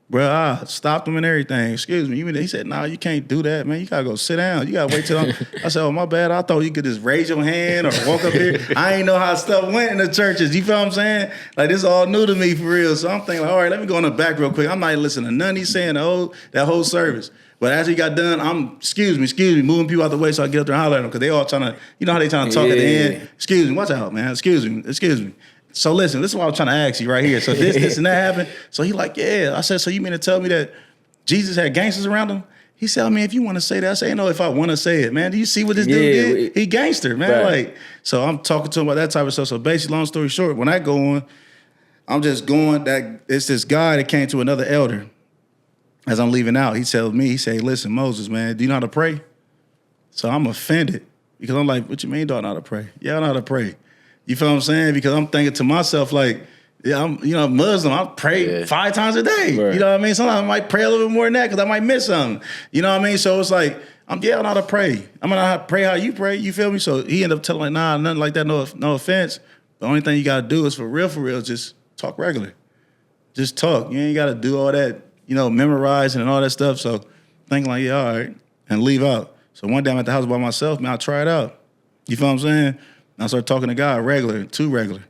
Bro, I stopped him and everything. Excuse me. He said, nah, you can't do that, man. You got to go sit down. You got to wait till I said, oh, my bad. I thought you could just raise your hand or walk up here. I ain't know how stuff went in the churches. You feel what I'm saying? Like, this is all new to me for real. So I'm thinking, like, all right, let me go in the back real quick. I'm not even listening to none he's saying that whole service. But as he got done, I'm, excuse me, moving people out the way so I get up there and holler at them because they all trying to, you know how they trying to talk at the end? Excuse me, watch out, man. Excuse me. So listen, this is what I was trying to ask you right here. So this and that happened. So he like, yeah. I said, so you mean to tell me that Jesus had gangsters around him? He said, I mean, if you want to say that, I say, no, if I want to say it, man. Do you see what this dude did? He gangster, man. Right. Like, so I'm talking to him about that type of stuff. So basically, long story short, when I go on, I'm just going that it's this guy that came to another elder as I'm leaving out. He tells me, he said, listen, Moses, man, do you know how to pray? So I'm offended because I'm like, what you mean, do I know how to pray? Yeah, I know how to pray. You feel what I'm saying? Because I'm thinking to myself, like, yeah, I'm Muslim. I pray 5 times a day. Right. You know what I mean? Sometimes I might pray a little bit more than that because I might miss something. You know what I mean? So it's like, I know how to pray. I'm going to pray how you pray. You feel me? So he ended up telling like, nah, nothing like that. No offense. The only thing you got to do is for real, just talk regular. Just talk. You ain't got to do all that, memorizing and all that stuff. So thinking like, yeah, all right, and leave out. So one day I'm at the house by myself, man, I try it out. You feel what I'm saying? I started talking to God too regular.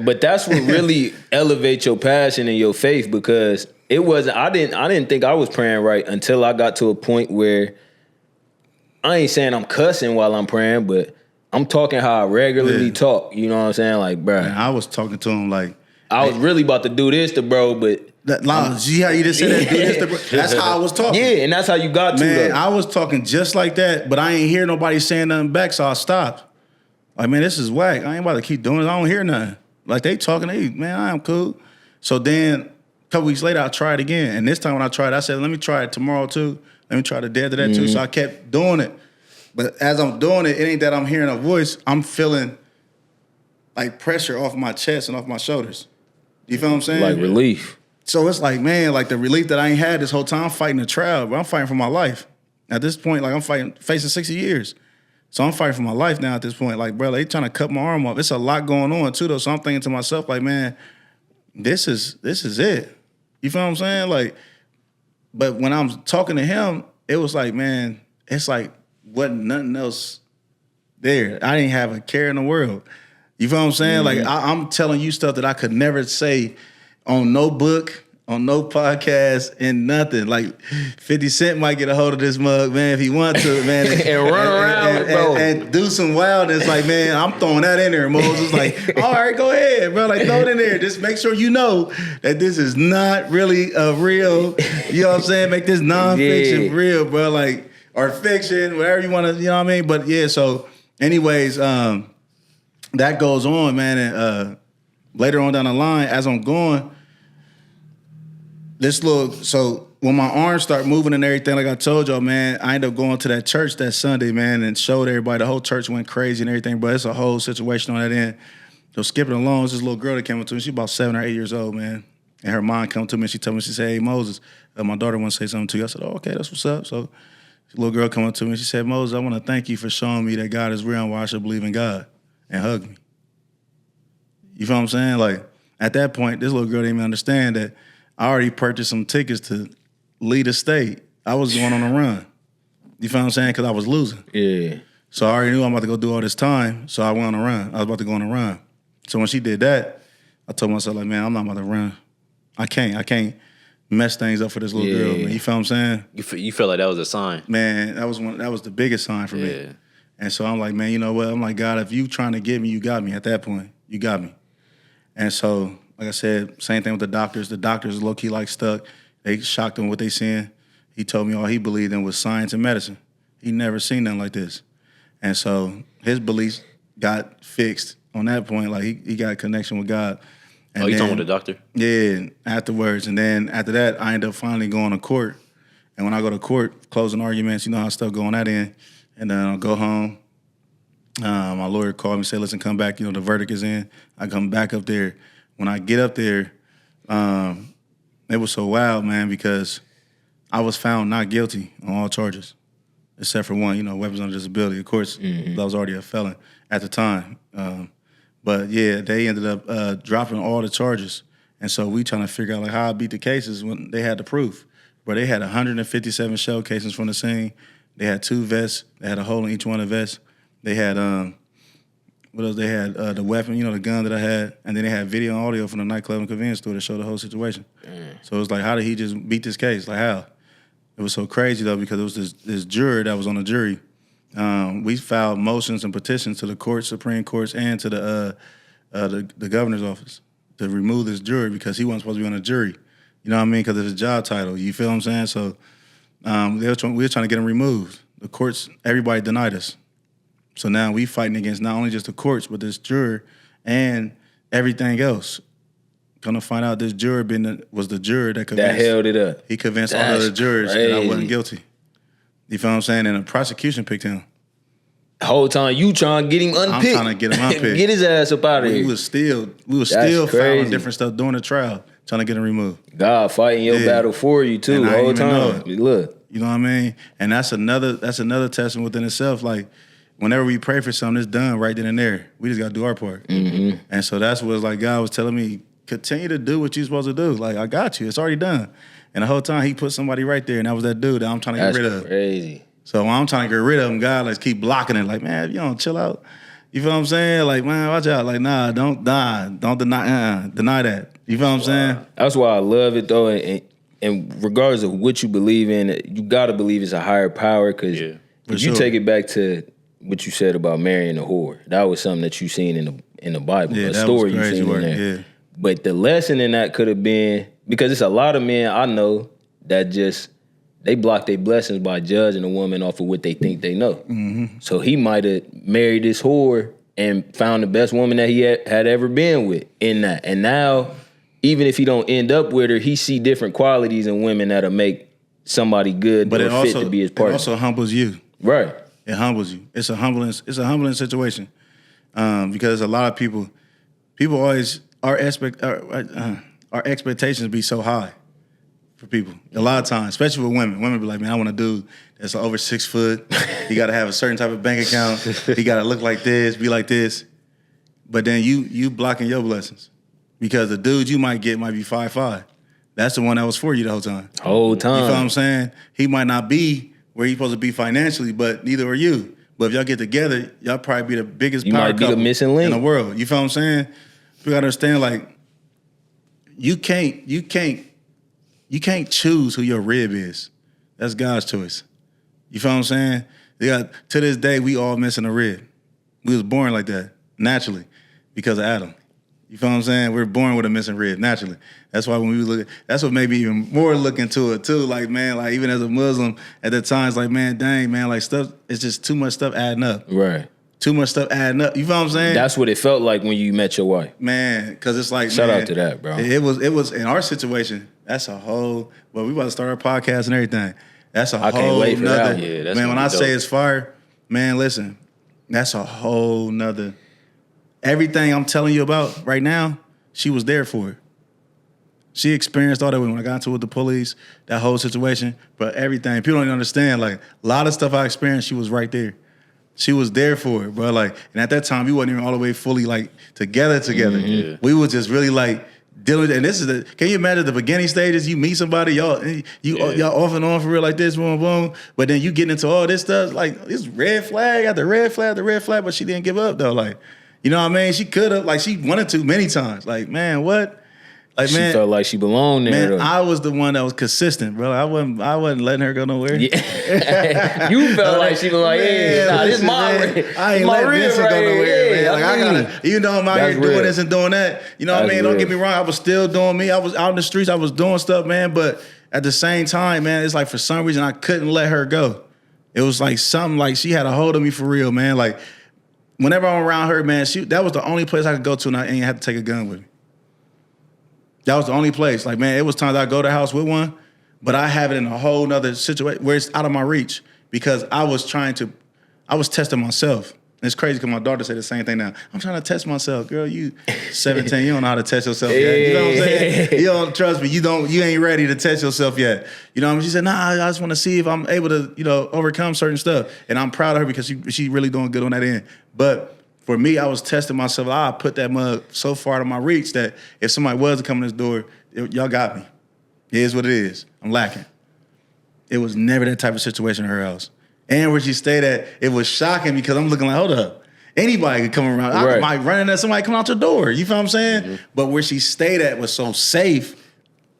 But that's what really elevates your passion and your faith because it wasn't. I didn't think I was praying right until I got to a point where I ain't saying I'm cussing while I'm praying, but I'm talking how I regularly talk. You know what I'm saying? Like, bro,
I was talking to him like
I was really about to do this to bro, but.
See how you just said that? Do this to bro? That's how I was talking.
Yeah, and that's how you got to.
Man, I was talking just like that, but I ain't hear nobody saying nothing back, so I stopped. Like, man, this is whack. I ain't about to keep doing it. I don't hear nothing. Like, they talking, hey, man, I am cool. So then, a couple weeks later, I tried again. And this time when I tried, I said, let me try it tomorrow, too. Let me try the day after that, too. So I kept doing it. But as I'm doing it, it ain't that I'm hearing a voice. I'm feeling, like, pressure off my chest and off my shoulders. You feel what I'm saying?
Like relief.
So it's like, man, like the relief that I ain't had this whole time, I'm fighting a trial, but I'm fighting for my life. At this point, like, I'm facing 60 years. So I'm fighting for my life now at this point. Like, bro, they trying to cut my arm off. It's a lot going on too, though. So I'm thinking to myself, like, man, this is it. You feel what I'm saying? Like, but when I'm talking to him, it was like, man, it's like wasn't nothing else there. I didn't have a care in the world. You feel what I'm saying? Like, I'm telling you stuff that I could never say on no book, on no podcast, and nothing. Like 50 Cent might get a hold of this mug, man, if he wants to, man.
And run around, bro.
And do some wildness. Like, man, I'm throwing that in there. Moses like, all right, go ahead, bro. Like, throw it in there. Just make sure you know that this is not really a real, you know what I'm saying? Make this nonfiction real, bro. Like, or fiction, whatever you want to, you know what I mean? But yeah, so anyways, that goes on, man. And later on down the line, as I'm going, so when my arms start moving and everything, like I told y'all, man, I ended up going to that church that Sunday, man, and showed everybody. The whole church went crazy and everything, but it's a whole situation on that end. So skipping along, this little girl that came up to me. She's about 7 or 8 years old, man. And her mom come to me and she told me, she said, hey, Moses, my daughter wants to say something to you. I said, oh, okay, that's what's up. So the little girl come up to me and she said, Moses, I want to thank you for showing me that God is real and why I should believe in God, and hug me. You feel what I'm saying? Like, at that point, this little girl didn't even understand that I already purchased some tickets to lead a state. I was going on a run. You feel what I'm saying? Because I was losing.
Yeah.
So I already knew I'm about to go do all this time, so I went on a run. I was about to go on a run. So when she did that, I told myself, like, man, I'm not about to run. I can't mess things up for this little girl, man. You feel what I'm saying?
You felt like that was a sign.
Man, that was the biggest sign for me. And so I'm like, man, you know what? I'm like, God, if you trying to get me, you got me. At that point, you got me. And so, like I said, same thing with the doctors. The doctors low-key like stuck. They shocked him what they seeing. He told me all he believed in was science and medicine. He never seen nothing like this. And so his beliefs got fixed on that point. Like he got a connection with God. And
you talking with the doctor?
Yeah, afterwards. And then after that, I ended up finally going to court. And when I go to court, closing arguments, you know how stuff go on that end. And then I'll go home. My lawyer called me and said, listen, come back. You know, the verdict is in. I come back up there. When I get up there, it was so wild, man, because I was found not guilty on all charges, except for one, you know, weapons under disability. Of course, I was already a felon at the time. But, yeah, they ended up dropping all the charges. And so we trying to figure out, like, how I beat the cases when they had the proof. But they had 157 shell casings from the scene. They had 2 vests. They had a hole in each one of the vests. They had, what else? They had the weapon, you know, the gun that I had. And then they had video and audio from the nightclub and convenience store to show the whole situation. So it was like, how did he just beat this case? Like, how? It was so crazy, though, because it was this juror that was on the jury. We filed motions and petitions to the courts, Supreme Courts, and to the governor's office to remove this juror because he wasn't supposed to be on the jury. You know what I mean? Because of his job title. You feel what I'm saying? So we were trying to get him removed. The courts, everybody denied us. So now we fighting against not only just the courts, but this juror and everything else. Come to find out this juror was the juror that convinced.
That held it up.
He convinced all the other jurors that I wasn't guilty. You feel what I'm saying? And the prosecution picked him.
The whole time you trying to get him unpicked.
I'm trying to get him unpicked.
Get his ass up out of here.
We was still filing different stuff during the trial, trying to get him removed.
God fighting your battle for you too the whole time. Look.
You know what I mean? And that's another testament within itself. Like, whenever we pray for something, it's done right then and there. We just got to do our part. Mm-hmm. And so that's what like God was telling me, continue to do what you're supposed to do. Like, I got you. It's already done. And the whole time he put somebody right there, and that was that dude that I'm trying to get rid of.
That's crazy.
So when I'm trying to get rid of him, God, let's keep blocking it. Like, man, if you don't chill out. You feel what I'm saying? Like, man, watch out. Like, nah, don't deny that. You feel what I'm saying?
That's why I love it, though. And regardless of what you believe in, you got to believe it's a higher power, because if you take it back to what you said about marrying a whore, that was something that you seen in the Bible, a story you seen in there. Yeah. But the lesson in that could have been, because it's a lot of men I know that just, they block their blessings by judging a woman off of what they think they know. Mm-hmm. So he might have married this whore and found the best woman that he had ever been with in that. And now, even if he don't end up with her, he see different qualities in women that'll make somebody good but fit to be his partner.
It also humbles you.
Right.
It humbles you. It's a humbling situation. Because a lot of people always, our expectations be so high for people. A lot of times, especially with women. Women be like, man, I want a dude that's over 6 foot. He got to have a certain type of bank account. He got to look like this, be like this. But then you blocking your blessings. Because the dude you might get might be 5'5". That's the one that was for you the whole time. You feel what I'm saying? He might not be where he's supposed to be financially, but neither are you. But if y'all get together, y'all probably be the biggest power couple
the missing link
in the world. You feel what I'm saying? You gotta understand, like, you can't choose who your rib is. That's God's choice. You feel what I'm saying? To this day, we all missing a rib. We was born like that, naturally, because of Adam. You feel what I'm saying? We're born with a missing rib, naturally. That's why when we look, that's what made me even more look into it too. Like, man, like even as a Muslim at the time, it's like, man, dang, man, like stuff, it's just too much stuff adding up.
Right.
Too much stuff adding up. You feel what I'm saying?
That's what it felt like when you met your wife.
Man, because it's like,
shout out to that, bro.
It was in our situation, that's a whole, well, we about to start our podcast and everything. That's a whole
can't wait for
nother,
that.
Yeah, that's
man, when I
dope.
say it's fire, man, listen, that's a whole nother, everything I'm telling you about right now, she was there for it. She experienced all that when I got into it with the police, that whole situation, but everything. People don't even understand. Like, a lot of stuff I experienced, she was right there. She was there for it, bro. Like, and at that time, we wasn't even all the way fully, like, together. Mm-hmm. Yeah. We were just really, like, dealing with it. And this is can you imagine the beginning stages? You meet somebody, y'all off and on for real like this, boom, boom. But then you get into all this stuff, like, this red flag after red flag after red flag, but she didn't give up, though. Like, You know what I mean? She could have, like, she wanted to many times. Like, man, what? Like,
She
man,
felt like she belonged there.
man,
though.
I was the one that was consistent, bro. I wasn't letting her go nowhere.
Yeah. You felt like she was like, hey, nah, this
listen,
my
man,
rib.
I ain't
my
letting
rib
Vincent
right
go
here.
nowhere,
Yeah,
man. Like, I gotta, even though I'm out
That's
here doing
real.
this and doing that, you know what I
That's
mean? Don't
real.
get me wrong, I was still doing me. I was out in the streets, I was doing stuff, man. But at the same time, man, it's like for some reason I couldn't let her go. It was like something like she had a hold of me for real, man. Like whenever I'm around her, man, that was the only place I could go to and I ain't had to take a gun with me. That was the only place. Like, man, it was times I go to the house with one, but I have it in a whole nother situation where it's out of my reach because I was testing myself. And it's crazy because my daughter said the same thing now. I'm trying to test myself. Girl, you 17, you don't know how to test yourself yet. You know what I'm saying? You don't, trust me, you ain't ready to test yourself yet. You know what I mean? She said, nah, I just want to see if I'm able to, overcome certain stuff. And I'm proud of her because she really doing good on that end. But for me, I was testing myself. I put that mug so far out of my reach that if somebody was to come in this door, y'all got me. It is what it is. I'm lacking. It was never that type of situation at her house. And where she stayed at, it was shocking because I'm looking like, hold up. Anybody could come around. I might run into somebody come out your door. You feel what I'm saying? Mm-hmm. But where she stayed at was so safe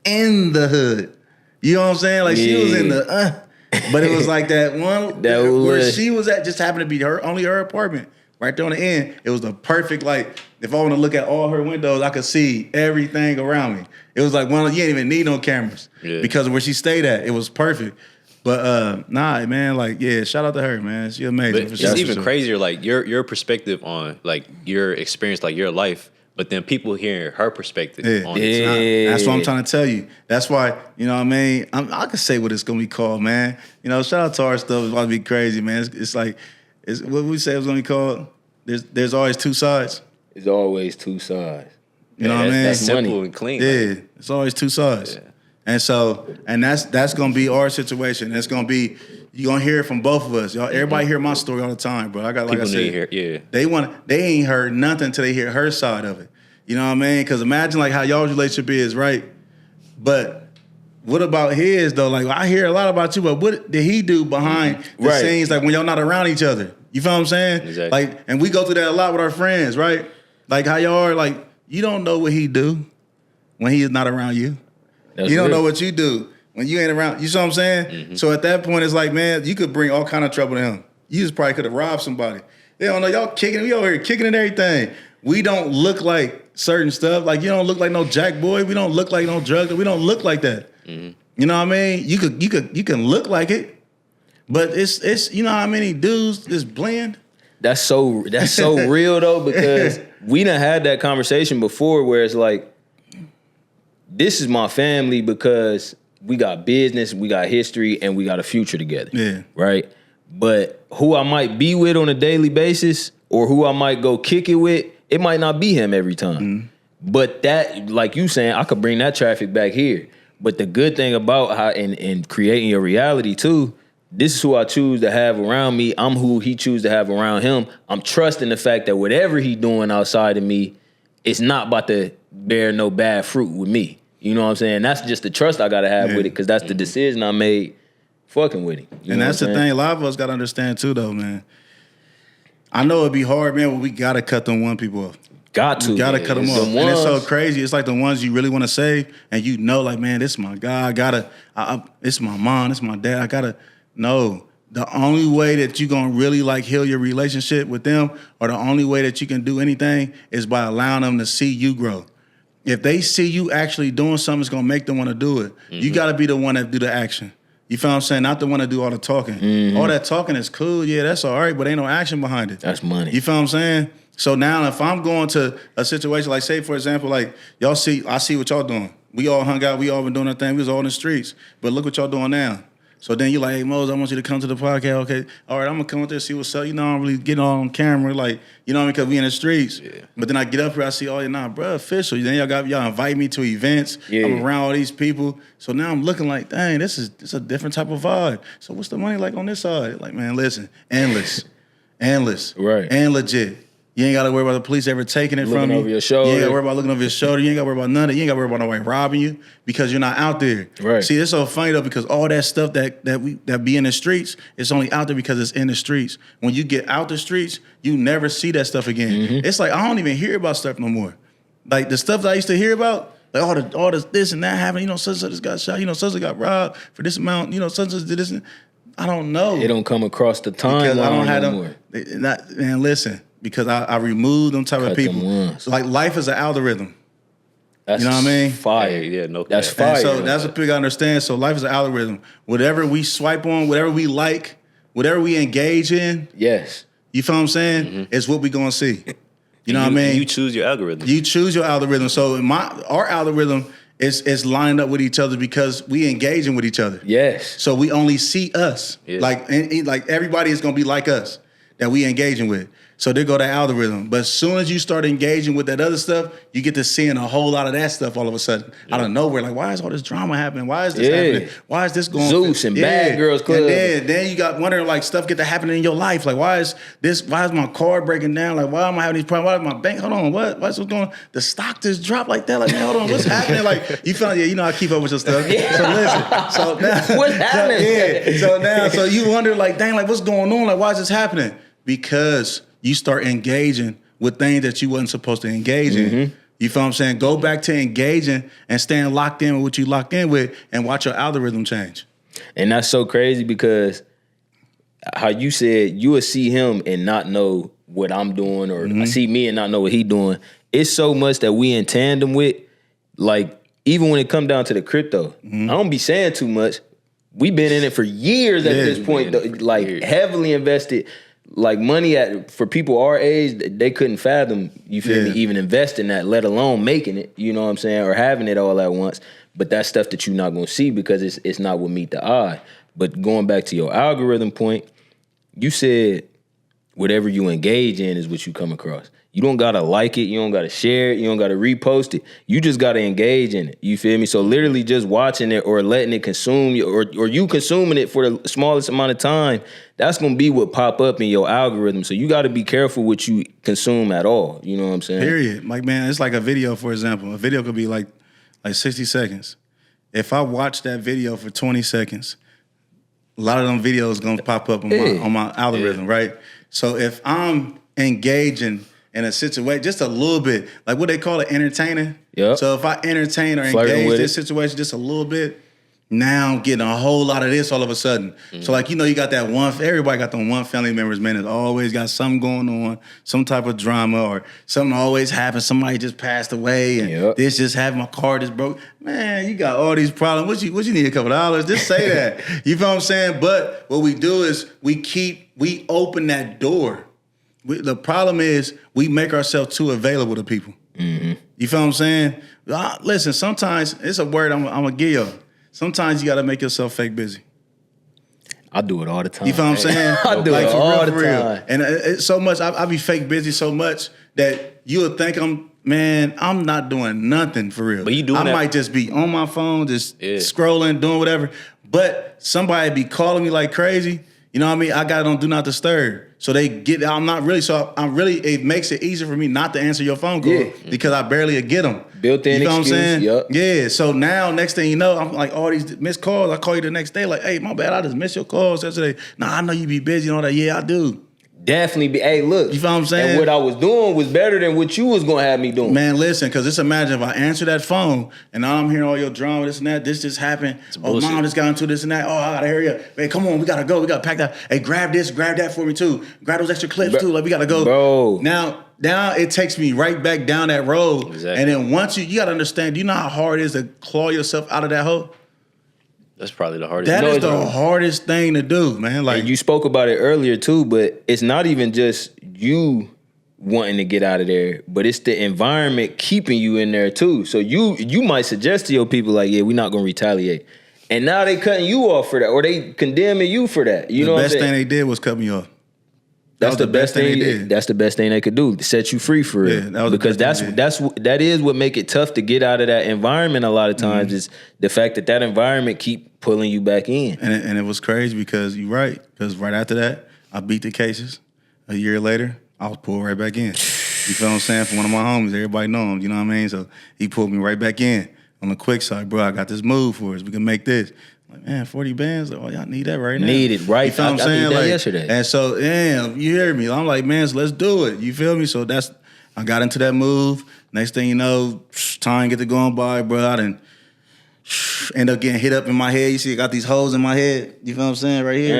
in the hood. You know what I'm saying? Like she was in the but it was like that one where she was at just happened to be only her apartment. Right there on the end, it was the perfect, like, if I want to look at all her windows, I could see everything around me. It was like, you didn't even need no cameras because of where she stayed at. It was perfect. But, nah, man, like, yeah, shout out to her, man. She amazing.
But it's even crazier, like, your perspective on, like, your experience, like, your life, but then people hearing her perspective on it.
That's what I'm trying to tell you. That's why, you know what I mean? I can say what it's going to be called, man. You know, shout out to our stuff. It's about to be crazy, man. It's like, what we say it was going to be called? There's always two sides.
There's always two sides.
You know what I mean?
That's simple and clean.
Yeah, like, it's always two sides. Yeah. And that's going to be our situation. It's going to be, you're going to hear it from both of us. Y'all, everybody hear my story all the time, bro. Like
people
I said,
need to hear,
they ain't heard nothing until they hear her side of it. You know what I mean? Because imagine like how y'all's relationship is, right? But what about his though? Like I hear a lot about you, but what did he do behind the scenes? Like when y'all not around each other, you feel what I'm saying?
Exactly.
Like, and we go through that a lot with our friends, right? Like how y'all are. Like you don't know what he do when he is not around you. You don't know what you do when you ain't around. You see what I'm saying? Mm-hmm. So at that point, it's like, man, you could bring all kind of trouble to him. You just probably could have robbed somebody. They don't know y'all kicking. We over here kicking and everything. We don't look like certain stuff. Like you don't look like no jack boy. We don't look like no drug. We don't look like that. Mm-hmm. You know what I mean? You can look like it, but it's you know how many dudes just blend. That's
so real though, because we done had that conversation before where it's like, this is my family because we got business, we got history, and we got a future together.
Yeah.
Right? But who I might be with on a daily basis or who I might go kick it with, it might not be him every time. Mm-hmm. But that, like you saying, I could bring that traffic back here. But the good thing about how and creating your reality too, this is who I choose to have around me. I'm who he choose to have around him. I'm trusting the fact that whatever he doing outside of me, it's not about to bear no bad fruit with me. You know what I'm saying? That's just the trust I gotta have with it, because that's the decision I made fucking with him.
And that's the thing. A lot of us gotta understand too, though, man. I know it'd be hard, man, but we gotta cut them one people off. We gotta cut them off. And it's so crazy. It's like the ones you really want to save, and you know, like, man, this is my guy. It's my mom. It's my dad. No. The only way that you gonna really like heal your relationship with them, or the only way that you can do anything, is by allowing them to see you grow. If they see you actually doing something that's gonna make them want to do it, you gotta be the one that do the action. You feel what I'm saying? Not the one that do all the talking. Mm-hmm. All that talking is cool, yeah, that's all right, but ain't no action behind it.
That's money.
You feel what I'm saying? So now if I'm going to a situation, like say, for example, like I see what y'all doing. We all hung out, we all been doing our thing, we was all in the streets. But look what y'all doing now. So then you're like, hey, Mose, I want you to come to the podcast. Okay, all right, I'm going to come up there and see what's up. You know, I'm really getting on camera, like, you know what I mean, because we in the streets. Yeah. But then I get up here, I see, oh, yeah, bro, official. Then y'all invite me to events. Yeah. I'm around all these people. So now I'm looking like, dang, this is a different type of vibe. So what's the money like on this side? Like, man, listen, endless, right, and legit. You ain't got to worry about the police ever taking it from you.
Over your shoulder.
You ain't got to worry about looking over your shoulder. You ain't got to worry about none of it. You ain't got to worry about nobody robbing you because you're not out there.
Right.
See, it's so funny though because all that stuff that be in the streets, it's only out there because it's in the streets. When you get out the streets, you never see that stuff again. Mm-hmm. It's like I don't even hear about stuff no more. Like the stuff that I used to hear about, like all this and that happened. You know, such and such got shot. You know, such and such got robbed for this amount. You know, such and such did this. I don't know.
It don't come across the timeline
I don't have
no
them.
more.
Man, listen. Because I removed them type of people. So like life is an algorithm.
That's
you know what I mean?
Fire.
Yeah, no.
That's fire.
And so that's what people understand. So life is an algorithm. Whatever we swipe on, whatever we like, whatever we engage in.
Yes.
You feel what I'm saying? Mm-hmm. Is what we gonna see. You know what I mean?
You choose your algorithm.
You choose your algorithm. So our algorithm is lined up with each other because we engaging with each other.
Yes.
So we only see us.
Yeah.
Like everybody is gonna be like us that we engaging with. So there go that algorithm. But as soon as you start engaging with that other stuff, you get to seeing a whole lot of that stuff all of a sudden. Out of nowhere. Like, why is all this drama happening? Why is this happening? Why is this going on?
Zeus and Bad Girls Club.
And then you got wondering, like, stuff get to happening in your life. Like, why is my car breaking down? Like, why am I having these problems? Why is my bank? Hold on, what's going on? The stock just dropped like that. Like, man, hold on, what's happening? Like, you feel like, yeah, you know I keep up with your stuff. So listen. So now,
what's happening?
So you wonder, like, dang, like, what's going on? Like, why is this happening? Because you start engaging with things that you wasn't supposed to engage in. You feel what I'm saying? Go back to engaging and staying locked in with what you locked in with and watch your algorithm change.
And that's so crazy because how you said you would see him and not know what I'm doing or I see me and not know what he doing. It's so much that we in tandem with, like, even when it come down to the crypto, I don't be saying too much. We've been in it for years at this point, like heavily invested. Like money for people our age, they couldn't fathom, you feel me, even invest in that, let alone making it, you know what I'm saying, or having it all at once. But that's stuff that you're not going to see because it's not what meet the eye. But going back to your algorithm point, you said whatever you engage in is what you come across. You don't got to like it. You don't got to share it. You don't got to repost it. You just got to engage in it. You feel me? So literally just watching it or letting it consume you or you consuming it for the smallest amount of time, that's going to be what pop up in your algorithm. So you got to be careful what you consume at all. You know what I'm saying?
Period. Like, man, it's like a video, for example. A video could be like 60 seconds. If I watch that video for 20 seconds, a lot of them videos going to pop up on my algorithm, right? So if I'm engaging in a situation, just a little bit, like what they call it, entertaining. Yep. So if I entertain or engage this situation just a little bit, now I'm getting a whole lot of this all of a sudden. So like, you know, you got that everybody got them one family members, man, that's always got something going on, some type of drama or something always happens. Somebody just passed away and this just happened, my car just broke. Man, you got all these problems. What you need, a couple of dollars? Just say that. You feel what I'm saying? But what we do is we open that door. The problem is we make ourselves too available to people. You feel what I'm saying? Listen, sometimes it's a word I'm going to give you. Sometimes you got to make yourself fake busy.
I do it all the time.
You feel what I'm saying?
I do it all the time.
And it's so much, I be fake busy so much that you'll think I'm not doing nothing for real.
But you doing
I might just be on my phone, just scrolling, doing whatever. But somebody be calling me like crazy. You know what I mean? I got it on Do Not Disturb. So it makes it easier for me not to answer your phone call because I barely get them.
Built-in
you know
excuse.
What I'm saying?
Yep.
Yeah. So now, next thing you know, I'm like, all these missed calls. I call you the next day, like, hey, my bad, I just missed your calls yesterday. Nah, I know you be busy and all that. Yeah, I do.
Definitely be. Hey, look.
You feel what I'm saying?
And what I was doing was better than what you was gonna have me doing.
Man, listen, because just imagine if I answer that phone and now I'm hearing all your drama, this and that. This just happened. Oh, mom just got into this and that. Oh, I gotta hurry up. Hey, come on, we gotta go. We gotta pack that. Hey, grab this, grab that for me too. Grab those extra clips too. Like we gotta go.
Bro.
Now it takes me right back down that road.
Exactly.
And then once you gotta understand. Do you know how hard it is to claw yourself out of that hole?
That's probably the hardest.
That is the hardest thing to do, man. Like
and you spoke about it earlier too, but it's not even just you wanting to get out of there, but it's the environment keeping you in there too. So you might suggest to your people like, yeah, we're not gonna retaliate. And now they cutting you off for that, or they condemning you for that. You know what I'm saying?
The best thing they did was cut me off.
That's the best thing they did. That's the best thing they could do, to set you free for real.
Yeah, that was
because that is what make it tough to get out of that environment. A lot of times is the fact that environment keep pulling you back in.
And it was crazy because you're right. Because right after that, I beat the cases. A year later, I was pulled right back in. You feel what I'm saying? For one of my homies, everybody know him, you know what I mean? So he pulled me right back in on the quick side. Bro, I got this move for us. We can make this. I'm like, man, 40 bands? Oh, y'all need that right now.
Need it, right?
You feel what I'm saying?
I need that yesterday.
And so, damn, you hear me? I'm like, man, so let's do it. You feel me? So I got into that move. Next thing you know, time get to going by, bro. I done end up getting hit up in my head. You see, I got these holes in my head. You feel what I'm saying? Right here.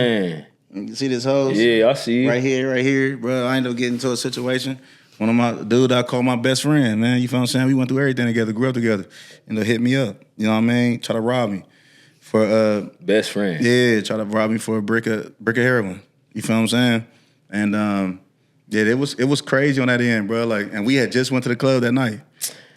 Man.
You see this hose?
Yeah, I see.
Right here, bro. I ended up getting into a situation. One of my dude I call my best friend, man. You feel what I'm saying? We went through everything together, grew up together. And they hit me up. You know what I mean? Try to rob me for
best friend.
Yeah, try to rob me for a brick of heroin. You feel what I'm saying? And yeah, it was crazy on that end, bro. Like, and we had just went to the club that night.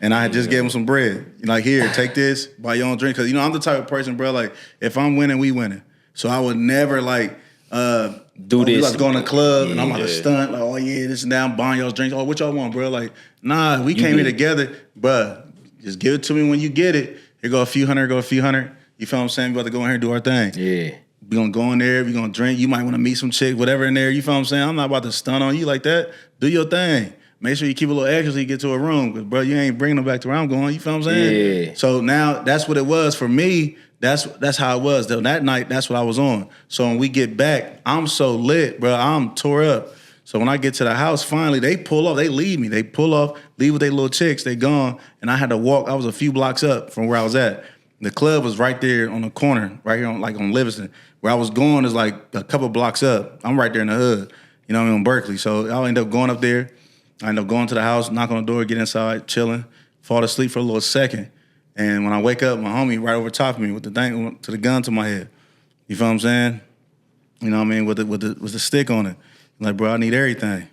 And I had just gave him some bread. Like, here, take this, buy your own drink. Because, you know, I'm the type of person, bro, like, if I'm winning, we winning. So I would never, like,
do this.
Let's go in the club, and I'm about to stunt, like, oh, yeah, this and that, I'm buying y'all's drinks. Oh, what y'all want, bro? Like, nah, we came here together. Bro, just give it to me when you get it. Here go a few hundred, You feel what I'm saying? We about to go in here and do our thing.
Yeah.
We gonna go in there, we gonna drink. You might want to meet some chick, whatever in there. You feel what I'm saying? I'm not about to stunt on you like that. Do your thing. Make sure you keep a little extra so you get to a room. Because, bro, you ain't bringing them back to where I'm going. You feel what I'm saying?
Yeah.
So now that's what it was. For me, that's how it was. Though that night, that's what I was on. So when we get back, I'm so lit, bro. I'm tore up. So when I get to the house, finally, they pull off. They leave me. They pull off, leave with their little chicks. They gone. And I had to walk. I was a few blocks up from where I was at. The club was right there on the corner, right here on Livingston. Where I was going is like a couple blocks up. I'm right there in the hood, you know what I mean, on Berkeley. So I ended up going up there. I ended up going to the house, knock on the door, get inside, chilling, fall asleep for a little second. And when I wake up, my homie right over top of me with the thing, to the gun to my head. You feel what I'm saying? You know what I mean? With the stick on it. I'm like, bro, I need everything.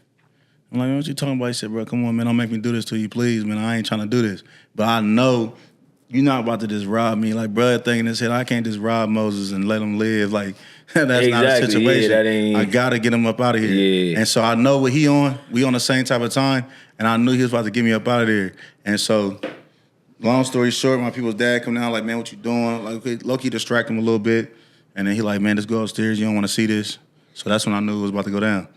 I'm like, what you talking about? He said, bro, come on, man, don't make me do this to you, please, man. I ain't trying to do this. But I know you're not about to just rob me. Like, bro, thinking in his head, I can't just rob Moses and let him live. Like, that's not a situation.
Yeah, that ain't...
I gotta get him up out of here.
Yeah.
And so I know what he on. We on the same type of time. And I knew he was about to get me up out of there. And so, long story short, my people's dad come down like, man, what you doing? Like, low-key distract him a little bit. And then he like, man, let's go upstairs. You don't want to see this. So that's when I knew it was about to go down.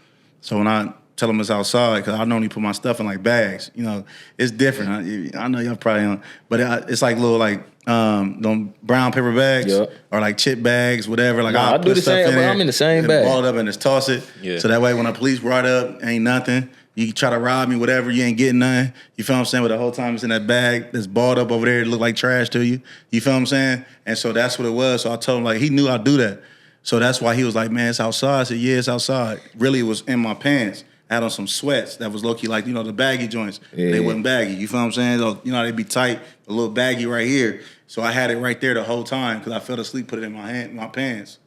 So when I tell him it's outside, because I normally put my stuff in like bags. You know, it's different. I know y'all probably don't. But it's like little like them brown paper bags or like chip bags, whatever. Like
I do the same, but I'm in the same bag.
Ball it up and just toss it. Yeah. So that way when the police brought up, ain't nothing. You try to rob me, whatever, you ain't getting nothing. You feel what I'm saying? But the whole time it's in that bag that's balled up over there, it look like trash to you. You feel what I'm saying? And so that's what it was. So I told him, like, he knew I'd do that. So that's why he was like, man, it's outside. I said, yeah, it's outside. Really, it was in my pants. I had on some sweats that was low-key like, you know, the baggy joints. Yeah. They wasn't baggy. You feel what I'm saying? So, you know, they'd be tight, a little baggy right here. So I had it right there the whole time because I fell asleep, put it in my pants,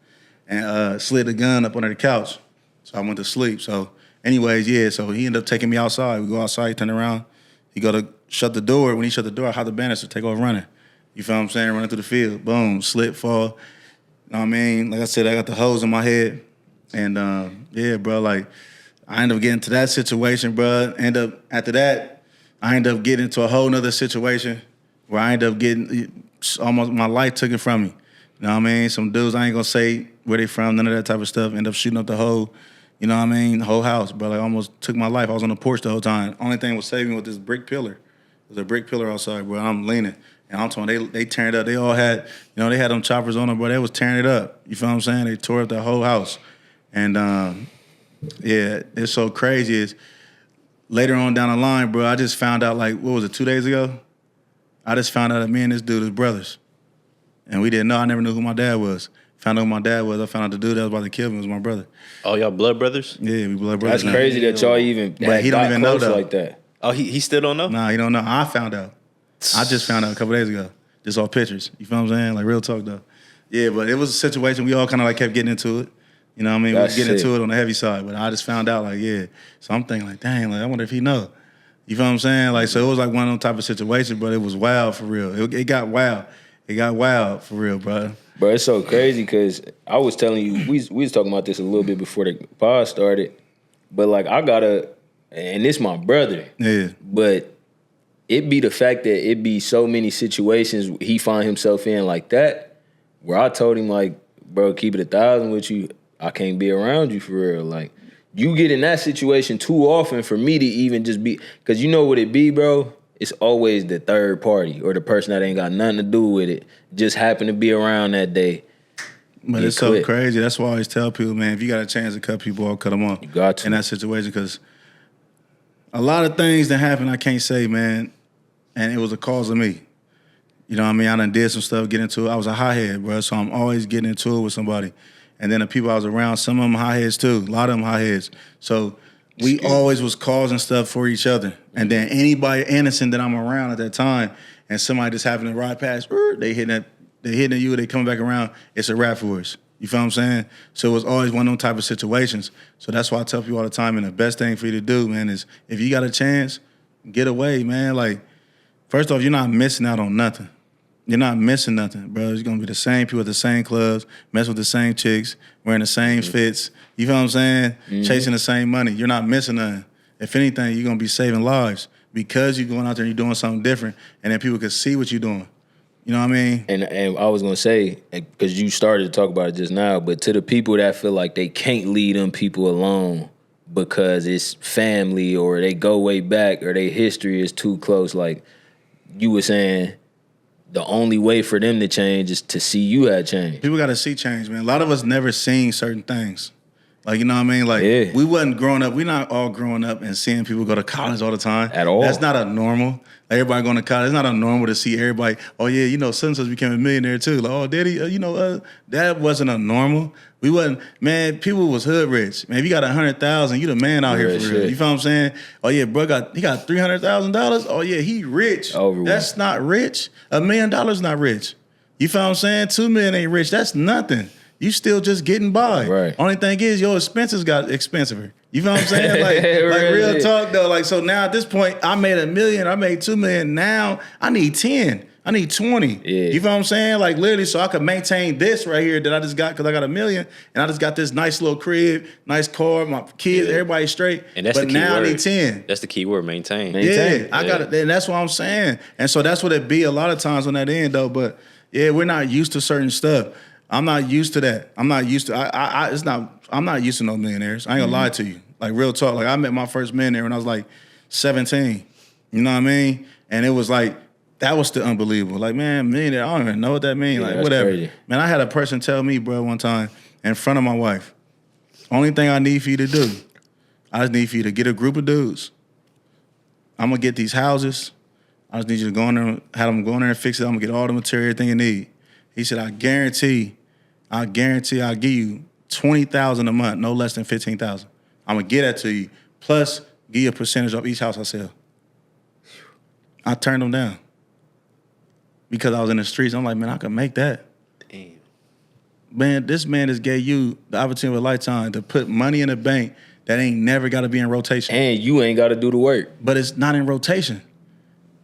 and slid the gun up under the couch. So I went to sleep. So anyways, yeah, so he ended up taking me outside. We go outside, turn around. He go to shut the door. When he shut the door, I had the banister, take off running. You feel what I'm saying? Running through the field. Boom, slip, fall. You know what I mean? Like I said, I got the hose in my head. And, yeah, bro, like, I ended up getting to that situation, bro. After that, I ended up getting into a whole nother situation where I ended up getting, almost my life took it from me. You know what I mean? Some dudes, I ain't gonna say where they from, none of that type of stuff. End up shooting up the whole, you know what I mean, the whole house, bro. Like, almost took my life. I was on the porch the whole time. Only thing was saving me with this brick pillar. There's a brick pillar outside, bro. I'm leaning. And I'm telling they tearing it up. They all had, you know, they had them choppers on them, bro. They was tearing it up. You feel what I'm saying? They tore up the whole house. And, yeah, it's so crazy. Is later on down the line, bro, I just found out, like, what was it, 2 days ago? I just found out that me and this dude is brothers. And we didn't know. I never knew who my dad was. Found out who my dad was. I found out the dude that was about to kill me was my brother.
Oh, y'all blood brothers?
Yeah, we blood brothers.
That's crazy that y'all even
but he don't even know though.
Like that.
Oh, he still don't know?
Nah, he don't know. I found out. I just found out a couple days ago. Just off pictures. You feel what I'm saying? Like, real talk, though. Yeah, but it was a situation. We all kind of, like, kept getting into it. You know what I mean?
That's
we getting into it on the heavy side, but I just found out, like, yeah. So I'm thinking, like, dang, like, I wonder if he know. You feel what I'm saying? Like, so it was like one of them type of situations, but it was wild for real. It got wild. It got wild for real, bro.
Bro, it's so crazy because I was telling you, we was talking about this a little bit before the pod started, but, like, and this my brother.
Yeah.
But it be the fact that it be so many situations he find himself in like that, where I told him, like, bro, keep it 1,000 with you. I can't be around you for real. Like, you get in that situation too often for me to even just be, because you know what it be, bro? It's always the third party or the person that ain't got nothing to do with it, just happen to be around that day.
But it's so crazy. That's why I always tell people, man, if you got a chance to cut people off, cut them off.
You got to.
In that situation, because a lot of things that happen I can't say, man, and it was a cause of me. You know what I mean? I done did some stuff, get into it. I was a hothead, bro, so I'm always getting into it with somebody. And then the people I was around, some of them hotheads too. A lot of them hotheads. So we always was causing stuff for each other. And then anybody innocent that I'm around at that time, and somebody just happened to ride past, they hitting you, they coming back around, it's a wrap for us. You feel what I'm saying? So it was always one of them type of situations. So that's why I tell people all the time, and the best thing for you to do, man, is if you got a chance, get away, man. Like, first off, you're not missing out on nothing. You're not missing nothing, bro. It's gonna be the same people at the same clubs, messing with the same chicks, wearing the same fits. You feel what I'm saying? Chasing the same money. You're not missing nothing. If anything, you're gonna be saving lives because you're going out there and you're doing something different, and then people can see what you're doing. You know what I mean?
And I was gonna say, because you started to talk about it just now, but to the people that feel like they can't leave them people alone because it's family or they go way back or their history is too close, like you were saying, the only way for them to change is to see you had changed.
People got to see change, man. A lot of us never seen certain things. Like, you know what I mean? Like, we wasn't growing up. We're not all growing up and seeing people go to college all the time.
At all.
That's not a normal. Like, everybody going to college. It's not a normal to see everybody, oh, yeah, you know, son became a millionaire too. Like, oh, did he? That wasn't a normal. We wasn't, man, people was hood rich. Man, if you got 100,000, you the man out here for real. You feel what I'm saying? Oh, yeah, bro, he got $300,000. Oh, yeah, he rich. That's not rich. $1 million not rich. You feel what I'm saying? 2 million ain't rich. That's nothing. You still just getting by.
Right.
Only thing is your expenses got expensiver. You feel what I'm saying? Like real talk though. Like, so now at this point, I made $1 million, I made $2 million. Now I need 10. I need 20.
Yeah.
You feel what I'm saying? Like literally, so I could maintain this right here that I just got because I got $1 million, and I just got this nice little crib, nice car, my kids, everybody straight.
And that's
but
the key
now
word.
I need 10.
That's the key word, maintain.
Yeah, I got it, and that's what I'm saying. And so that's what it be a lot of times on that end though. But yeah, we're not used to certain stuff. I'm not used to that. I'm not used to. I'm not used to no millionaires. I ain't gonna lie to you. Like real talk. Like I met my first millionaire when I was like 17. You know what I mean? And it was like that was still unbelievable. Like man, millionaire. I don't even know what that means. Like whatever. Crazy. Man, I had a person tell me, bro, one time in front of my wife. Only thing I need for you to do, I just need for you to get a group of dudes. I'm gonna get these houses. I just need you to go in there, have them go in there and fix it. I'm gonna get all the material, everything you need. He said, I guarantee I'll give you $20,000 a month, no less than $15,000. I'm gonna get that to you. Plus, give you a percentage of each house I sell. I turned them down because I was in the streets. I'm like, man, I can make that.
Damn.
Man, this man just gave you the opportunity of a lifetime to put money in the bank that ain't never got to be in rotation.
And you ain't got to do the work.
But it's not in rotation.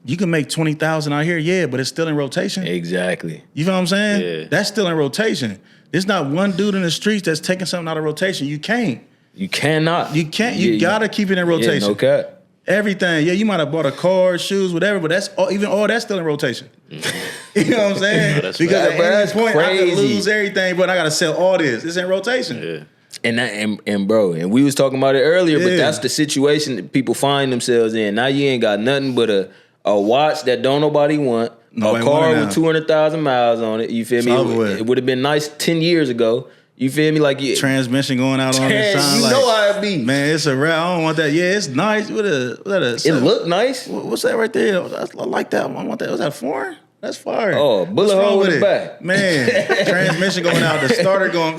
You can make 20,000 out here, yeah, but it's still in rotation.
Exactly.
You feel what I'm saying?
Yeah.
That's still in rotation. There's not one dude in the streets that's taking something out of rotation. You can't.
You cannot.
You can't. You gotta keep it in rotation.
Yeah, no cut.
Everything. Yeah, you might have bought a car, shoes, whatever, but that's all that's still in rotation. You know what I'm saying?
That's
because
right.
at any point
crazy.
I could lose everything, but I gotta sell all this. It's in rotation.
Yeah.
And bro, and we was talking about it earlier, but that's the situation that people find themselves in. Now you ain't got nothing but a watch that don't nobody want, a car with 200,000 miles on it. You feel me? It would have been nice 10 years ago. You feel me? Like
transmission going out on the sign.
You
like,
know how it be.
Man, it's a wrap. I don't want that. Yeah, it's nice.
It look nice.
What's that right there? I like that. I want that. Was that foreign? That's fire.
Oh, bullet hole in the back.
Man, transmission going out. The starter going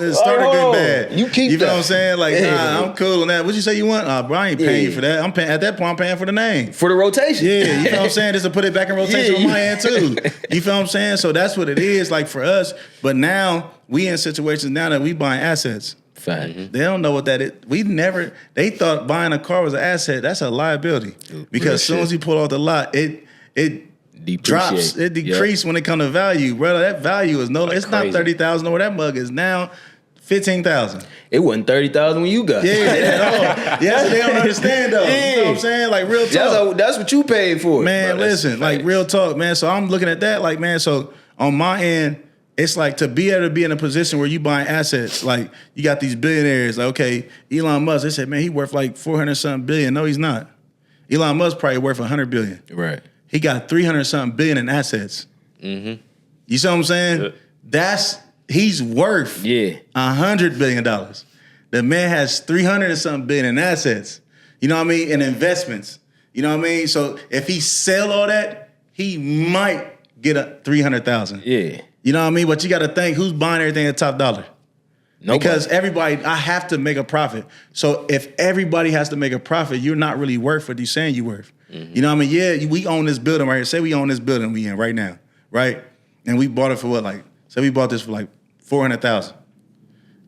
bad.
You keep
You feel what I'm saying? Like, nah, I'm cool on that. What you say you want? Bro, I ain't paying you for that. At that point, I'm paying for the name.
For the rotation.
Yeah, you feel what I'm saying? Just to put it back in rotation on my end too. You feel what I'm saying? So that's what it is like for us. But now, we in situations now that we buying assets.
Fact.
They don't know what that is. They thought buying a car was an asset. That's a liability. Because as soon as you pull off the lot, it drops. It decreases when it comes to value, brother. That value is it's not 30,000 or that mug is now 15,000.
It wasn't 30,000 when you got it.
Yeah, at all. Yeah, so they don't understand though. You know what I'm saying? Like real talk.
That's what you paid for.
Man, listen, like real talk, man. So I'm looking at that, like, man, so on my end, it's like to be able to be in a position where you buying assets. Like you got these billionaires. Like okay, Elon Musk. They said, man, he worth like 400 something billion. No, he's not. Elon Musk probably worth 100 billion.
Right.
He got 300 something billion in assets. Mm-hmm. You see what I'm saying? Yeah. He's worth $100 billion. The man has 300 and something billion in assets. You know what I mean? In investments. You know what I mean? So if he sell all that, he might get a 300,000.
Yeah.
You know what I mean? But you got to think who's buying everything at top dollar. Nobody. Because everybody, I have to make a profit. So if everybody has to make a profit, you're not really worth what you're saying you're worth. Mm-hmm. You know what I mean? Yeah, we own this building right here. Say we own this building we in right now, right? And we bought it for what? Like, say we bought this for like 400,000.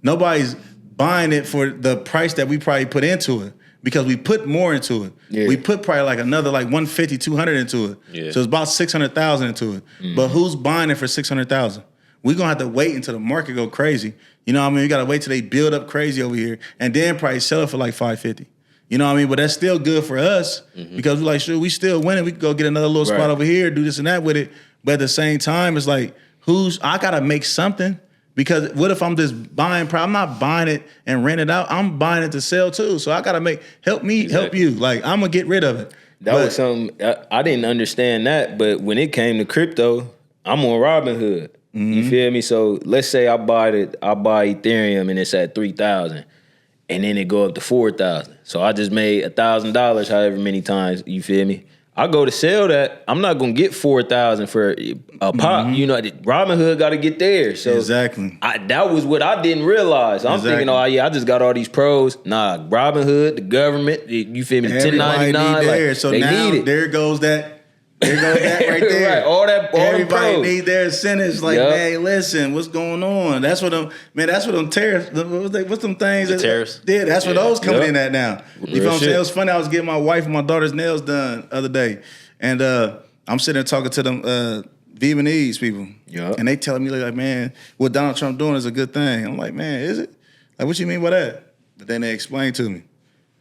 Nobody's buying it for the price that we probably put into it because we put more into it. Yeah. We put probably like another like 150, 200 into it. Yeah. So it's about 600,000 into it. Mm-hmm. But who's buying it for 600,000? We're going to have to wait until the market go crazy. You know what I mean? We got to wait till they build up crazy over here and then probably sell it for like 550. You know what I mean? But that's still good for us because we're like, sure, we still winning. We could go get another little spot over here, do this and that with it. But at the same time, it's like, I got to make something. Because what if I'm just buying? I'm not buying it and rent it out. I'm buying it to sell too. So I gotta help me, help you. Like I'm gonna get rid of it.
That was something I didn't understand that. But when it came to crypto, I'm on Robinhood. Mm-hmm. You feel me? So let's say I buy Ethereum and it's at 3,000, and then it go up to 4,000. So I just made $1,000 however many times. You feel me? I go to sell that, I'm not gonna get 4,000 for a pop. Mm-hmm. You know, Robinhood got to get there. So
exactly,
that was what I didn't realize. I'm thinking, oh yeah, I just got all these pros. Nah, Robinhood, the government, you feel me? 1099, like,
so
they
now
need it.
There goes that right there.
Right, all
everybody need their incentives. Like, man, listen, what's going on? That's what them tariffs. What's them things?
The tariffs.
Yeah, that's what those coming in at now. You feel what I'm saying? It was funny. I was getting my wife and my daughter's nails done the other day, and I'm sitting there talking to them Vietnamese people, and they telling me like, man, what Donald Trump doing is a good thing. I'm like, man, is it? Like, what you mean by that? But then they explained to me,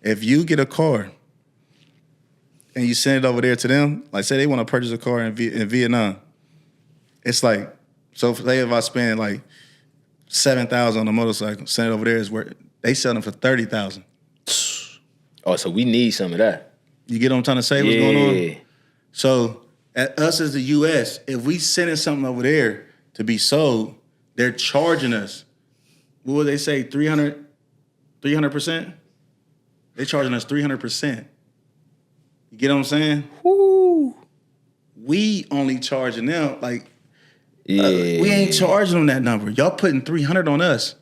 if you get a car and you send it over there to them, like say they want to purchase a car in Vietnam, it's like, so say if I spend like $7,000 on a motorcycle, send it over there, is where they sell them for $30,000.
Oh, so we need some of that.
You get what I'm trying to say? What's going on? So at us as the U.S., if we sending something over there to be sold, they're charging us. What would they say? 300%? They're charging us 300%. You get what I'm saying?
Woo.
We only charging them like we ain't charging them that number. Y'all putting 300 on us.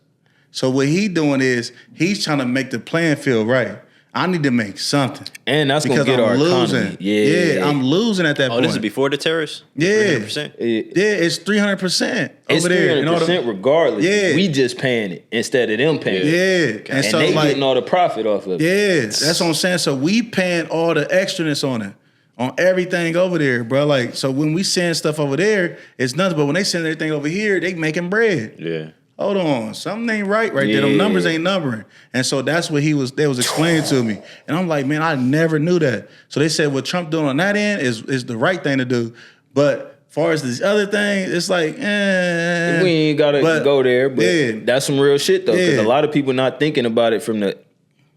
So what he doing is he's trying to make the playing field right. I need to make something.
And that's going to get our
losing.
Economy.
Yeah, I'm losing at that point.
Oh, this is before the tariffs?
Yeah.
300%?
Yeah, it's 300%
it's
over there.
300% regardless.
Yeah.
We just paying it instead of them paying it.
Yeah.
And so they getting all the profit off of it.
Yeah, that's what I'm saying. So we paying all the extraness on it, on everything over there, bro. Like, so when we send stuff over there, it's nothing. But when they send everything over here, they making bread.
Yeah.
Hold on, something ain't right there. Them numbers ain't numbering. And so that's what they was explaining to me. And I'm like, man, I never knew that. So they said what Trump doing on that end is the right thing to do. But as far as this other thing, it's like,
we ain't gotta go there, but that's some real shit though. Because a lot of people not thinking about it from the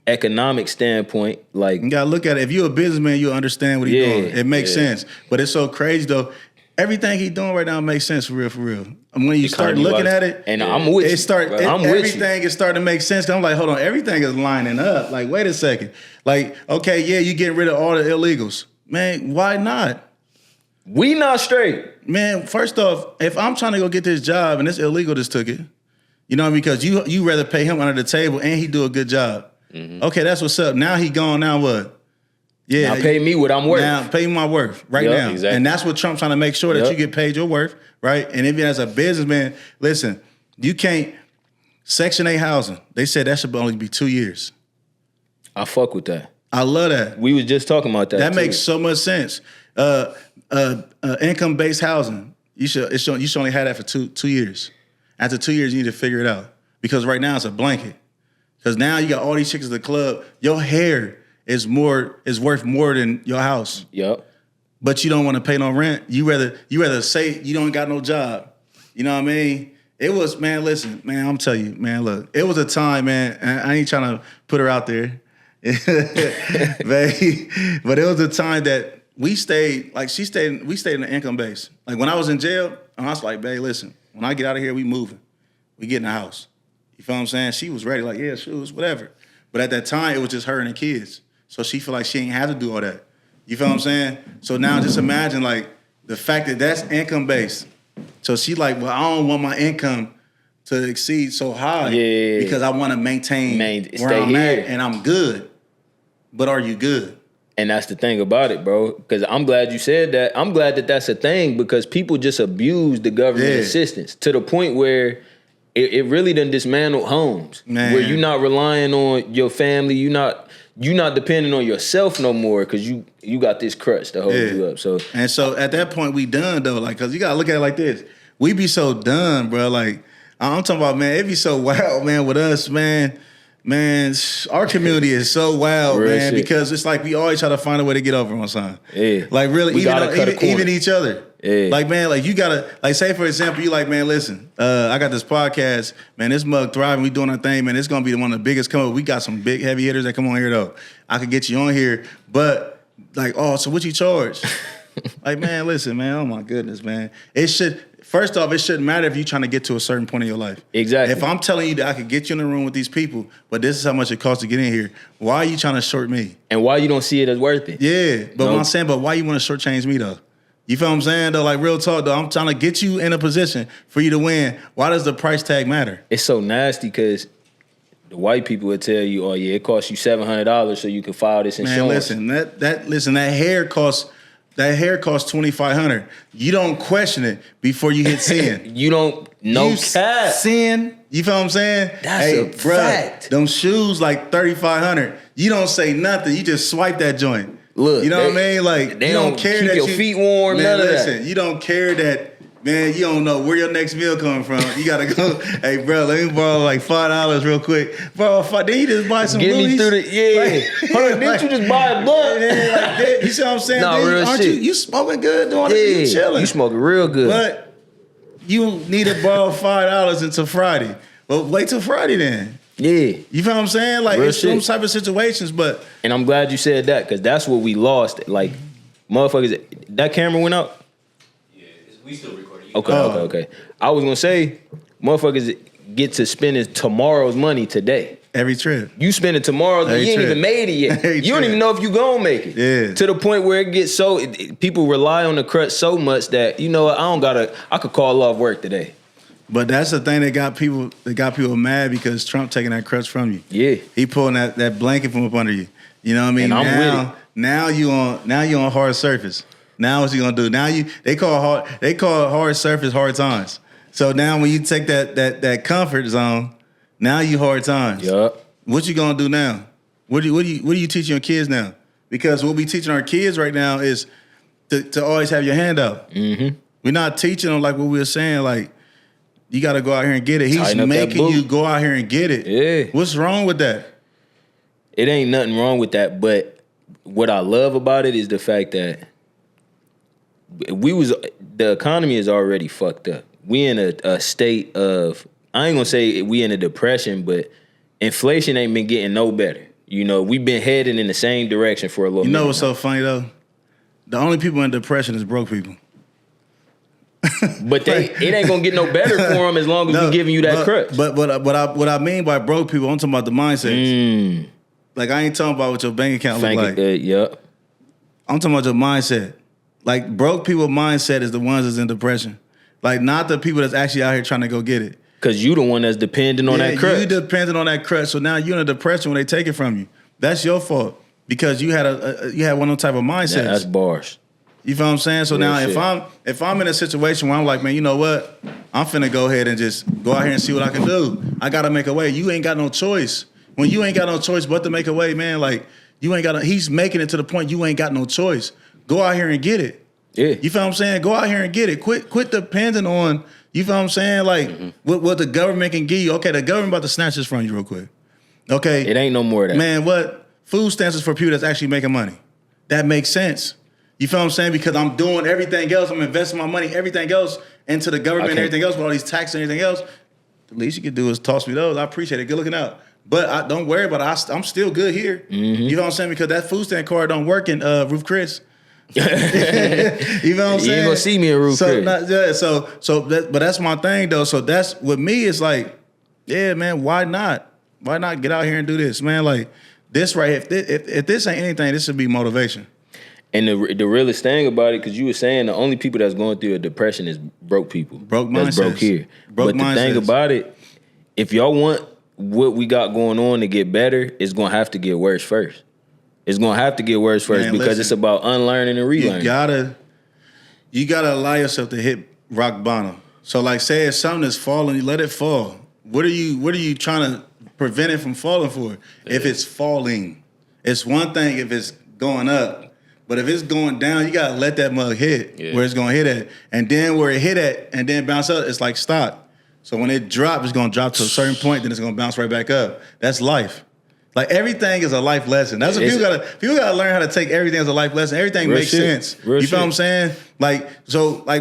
economic standpoint. Like,
you gotta look at it. If you're a businessman, you'll understand what he's doing. It makes sense. But it's so crazy though. Everything he's doing right now makes sense for real. And when you start looking at it,
and I'm with you.
Everything is starting to make sense. I'm like, hold on, everything is lining up. Like, wait a second. Like, okay, yeah, you getting rid of all the illegals. Man, why not?
We not straight.
Man, first off, if I'm trying to go get this job and this illegal just took it, you know, because you rather pay him under the table and he do a good job. Mm-hmm. Okay, that's what's up. Now he gone, now what? Yeah,
now pay me what I'm worth.
Now pay me my worth now. Exactly. And that's what Trump's trying to make sure that you get paid your worth, right? And even as a businessman, listen, you can't Section 8 housing. They said that should only be 2 years.
I fuck with that.
I love that.
We was just talking about that.
That makes so much sense. Income-based housing. You should only have that for two years. After 2 years, you need to figure it out because right now it's a blanket. Because now you got all these chicks at the club. Your hair is worth more than your house.
Yep.
But you don't want to pay no rent. You rather say you don't got no job. You know what I mean? It was, man, listen, man, I'm telling you, man, look, it was a time, man, and I ain't trying to put her out there. But it was a time that we stayed in the income base. Like when I was in jail, I was like, babe, listen, when I get out of here, we moving. We get in the house. You feel what I'm saying? She was ready, like, yeah, shoes, whatever. But at that time, it was just her and the kids. So she feel like she ain't have to do all that. You feel what I'm saying? So now just imagine, like, the fact that that's income based. So she like, well, I don't want my income to exceed so high because I want to maintain where I'm at and I'm good. But are you good?
And that's the thing about it, bro. Because I'm glad you said that. I'm glad that that's a thing because people just abuse the government assistance to the point where it really done dismantled homes. Man. Where you're not relying on your family. You're not depending on yourself no more because you got this crutch to hold you up. So
at that point we done though, like, cause you gotta look at it like this. We be so done, bro. Like I'm talking about, man. It be so wild, man, with us, man. Man, our community is so wild, real man, shit. Because it's like we always try to find a way to get over on something. Yeah. Like really, even each other. Yeah. Like, man, like you gotta, like, say for example, you like, man, listen, I got this podcast, man, this mug thriving, we doing our thing, man. It's gonna be one of the biggest come up. We got some big heavy hitters that come on here though. I could get you on here, but like, oh, so what you charge? Like, man, listen, man, oh my goodness, man. First off, it shouldn't matter if you're trying to get to a certain point in your life.
Exactly.
If I'm telling you that I could get you in the room with these people, but this is how much it costs to get in here, why are you trying to short me?
And why you don't see it as worth it?
Yeah, but what I'm saying, but why you want to shortchange me though? You feel what I'm saying though? Like real talk though, I'm trying to get you in a position for you to win. Why does the price tag matter?
It's so nasty because the white people would tell you, oh yeah, it costs you $700 so you can file this insurance.
Man, listen, that hair costs $2,500. You don't question it before you hit sin.
You don't cap.
Sin. You feel what I'm saying?
That's a fact.
Them shoes like $3,500. You don't say nothing. You just swipe that joint.
Look,
you know what I mean? Like
they
you don't care
keep
that
your feet warm.
Man,
none of
listen,
that.
You don't care that. Man, you don't know where your next meal coming from. You gotta go. Hey, bro, let me borrow like $5 real quick. Bro, then you just buy some.
Get
Louis.
Me through the didn't you just buy a blunt?
You see what I'm saying?
Nah, real
aren't
shit.
You smoking good doing it? You chilling.
You smoking real good.
But you need to borrow $5 until Friday. Well, wait till Friday then.
Yeah.
You feel what I'm saying? Like,
real
it's some type of situations, but.
And I'm glad you said that because that's what we lost. Like, motherfuckers, that camera went out?
Yeah, we still recording.
Okay. I was gonna say, motherfuckers get to spending tomorrow's money today.
Every trip.
You spending tomorrow's money, you ain't even made it yet. You don't even know if you gonna make it.
Yeah.
To the point where it gets so, people rely on the crutch so much that, you know what, I could call off work today. But
that's the thing that got people mad because Trump taking that crutch from you.
Yeah.
He pulling that blanket from up under you. You know what I mean?
And I'm with it.
Now you on hard surface. Now what's he gonna do? Now they call hard surface hard times. So now when you take that comfort zone, now you hard times.
Yup.
What you gonna do now? What are you teaching your kids now? Because what we teaching our kids right now is to always have your hand out. Mm-hmm. We're not teaching them like what we were saying, like you gotta go out here and get it. He's making you go out here and get it. Yeah. What's wrong with that?
It ain't nothing wrong with that, but what I love about it is the fact that the economy is already fucked up. We in a state of, I ain't gonna say we in a depression, but inflation ain't been getting no better. You know, we've been heading in the same direction for a little minute.
You know what's so funny though? The only people in depression is broke people.
But it ain't gonna get no better for them as long as we giving you that crutch.
But what I mean by broke people, I'm talking about the mindsets. Like I ain't talking about what your bank account look like.
Yep.
I'm talking about your mindset. Like broke people mindset is the ones that's in depression. Like not the people that's actually out here trying to go get it.
Cause you the one that's depending on that crutch.
You dependent on that crutch. So now you're in a depression when they take it from you. That's your fault because you had one of those type of mindsets.
Yeah, that's bars.
You feel what I'm saying? So now if I'm in a situation where I'm like, man, you know what? I'm finna go ahead and just go out here and see what I can do. I gotta make a way. You ain't got no choice. When you ain't got no choice but to make a way, man, like you ain't got he's making it to the point you ain't got no choice. Go out here and get it.
Yeah.
You feel what I'm saying? Go out here and get it. Quit depending on, you feel what I'm saying? Like what the government can give you. Okay, the government about to snatch this from you real quick. Okay.
It ain't no more of that.
Man, what? Food stamps is for people that's actually making money. That makes sense. You feel what I'm saying? Because I'm doing everything else. I'm investing my money, everything else into the government and everything else with all these taxes and everything else. The least you can do is toss me those. I appreciate it. Good looking out. But don't worry about it. I'm still good here.
Mm-hmm.
You know what I'm saying? Because that food stand card don't work in Roof Chris. You know what I'm saying?
You ain't gonna see me in Roof Chris.
But that's my thing though. So that's with me. It's like, yeah, man. Why not? Why not get out here and do this, man? Like this right. If this ain't anything, this should be motivation.
And the realest thing about it, because you were saying the only people that's going through a depression is broke people.
Broke mindsets.
That's broke here. But the thing about it, if y'all want what we got going on to get better, it's gonna have to get worse first. It's gonna have to get worse first, man, because it's about unlearning and relearning.
You gotta allow yourself to hit rock bottom. So like say if something is falling, you let it fall. What are you trying to prevent it from falling for? Yeah. If it's falling. It's one thing if it's going up. But if it's going down, you gotta let that mug hit where it's gonna hit at. And then where it hit at and then bounce up, it's like stock. So when it drops, it's gonna drop to a certain point, then it's gonna bounce right back up. That's life. Like everything is a life lesson. That's what people gotta learn how to take everything as a life lesson. Everything makes sense. You feel what I'm saying? Like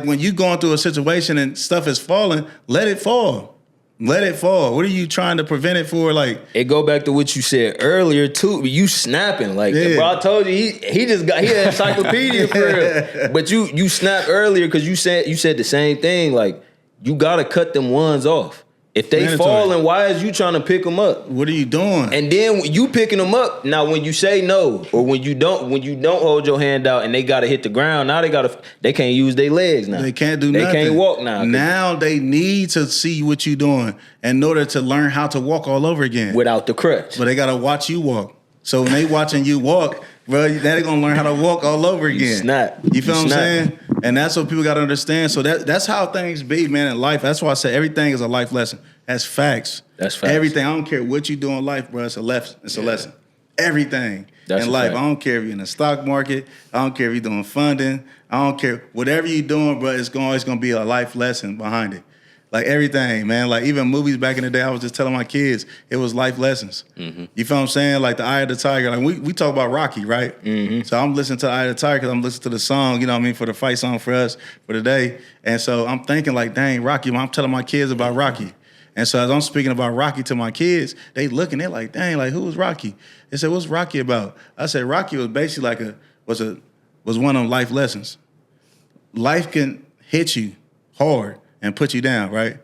when you going through a situation and stuff is falling, let it fall. Let it fall. What are you trying to prevent it for? Like
it go back to what you said earlier too. You snapping like, bro. I told you he just got an encyclopedia for real. But you snapped earlier because you said the same thing. Like you gotta cut them ones off. If they falling, why is you trying to pick them up?
What are you doing?
And then you picking them up. Now, when you say no, or when you don't hold your hand out and they gotta hit the ground, now they can't use their legs now.
They can't do nothing.
They can't walk now.
Now they need to see what you doing in order to learn how to walk all over again.
Without the crutch.
But they gotta watch you walk. So when they watching you walk, bro, they're gonna learn how to walk all over again. You feel what I'm saying? And that's what people gotta understand. So that's how things be, man, in life. That's why I say everything is a life lesson. That's facts.
That's facts.
Everything. I don't care what you do in life, bro. It's a lesson. It's a lesson. Everything in life. I don't care if you're in the stock market. I don't care if you're doing funding. I don't care. Whatever you're doing, bro, it's always gonna be a life lesson behind it. Like everything, man. Like even movies back in the day, I was just telling my kids, it was life lessons. Mm-hmm. You feel what I'm saying? Like the Eye of the Tiger. Like we talk about Rocky, right? Mm-hmm. So I'm listening to the Eye of the Tiger because I'm listening to the song, you know what I mean, for the fight song for us for today. And so I'm thinking like, dang, Rocky. I'm telling my kids about Rocky. And so as I'm speaking about Rocky to my kids, they looking, they're like, dang, like who was Rocky? They said, what's Rocky about? I said, Rocky was basically like was one of them life lessons. Life can hit you hard and put you down, right?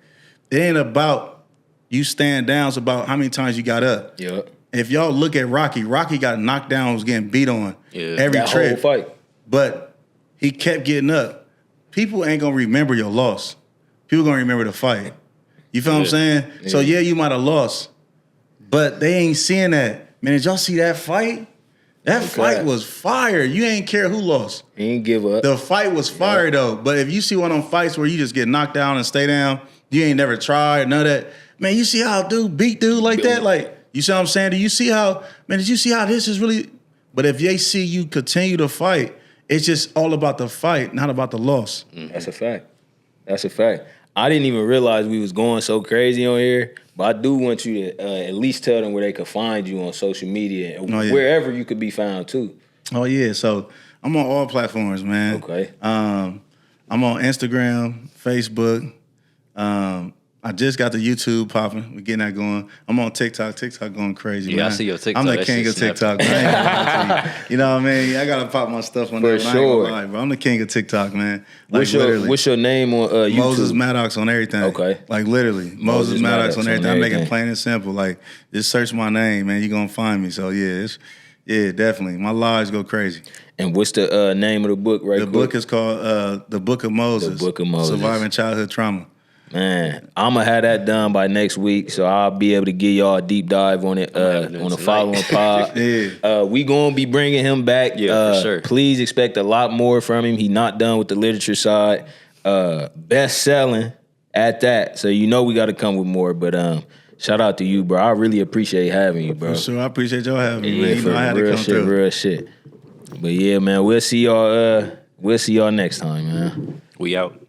It ain't about you stand down, it's about how many times you got up.
Yep.
If y'all look at Rocky got knocked down, was getting beat on every
that
trip.
Whole fight.
But he kept getting up. People ain't gonna remember your loss. People gonna remember the fight. You feel what I'm saying? Yeah. So you might have lost, but they ain't seeing that. Man, did y'all see that fight? That fight was fire. You ain't care who lost.
He ain't give up.
The fight was fire though. But if you see one of them fights where you just get knocked down and stay down, you ain't never tried, none of that. Man, you see how dude beat dude like that? Like, you see what I'm saying? Did you see how this is really? But if they see you continue to fight, it's just all about the fight, not about the loss.
Mm-hmm. That's a fact. That's a fact. I didn't even realize we was going so crazy on here, but I do want you to at least tell them where they could find you on social media and wherever you could be found too.
Oh yeah, so I'm on all platforms, man.
Okay.
I'm on Instagram, Facebook. I just got the YouTube popping. We're getting that going. I'm on TikTok. TikTok going crazy, man.
I see your TikTok.
I'm the king of TikTok, man. You know what I mean? I got to pop my stuff on there.
For sure.
I'm the king of TikTok, man.
Like, what's your name on YouTube?
Moses Maddox on everything.
Okay.
Like literally. Moses Maddox on everything. I make it plain and simple. Like, just search my name, man. You're going to find me. So, yeah, definitely. My lives go crazy.
And what's the name of the book
The book is called The Book of Moses.
The Book of Moses.
Surviving Childhood Trauma.
Man, I'm going to have that done by next week, so I'll be able to give y'all a deep dive on it on the following pod. We going to be bringing him back.
Yeah, for sure.
Please expect a lot more from him. He not done with the literature side. Best-selling at that, so you know we got to come with more. But shout out to you, bro. I really appreciate having you, bro.
For sure. I appreciate y'all having me,
man.
You know I had to come through.
Real shit. But yeah, man, we'll see y'all next time, man.
We out.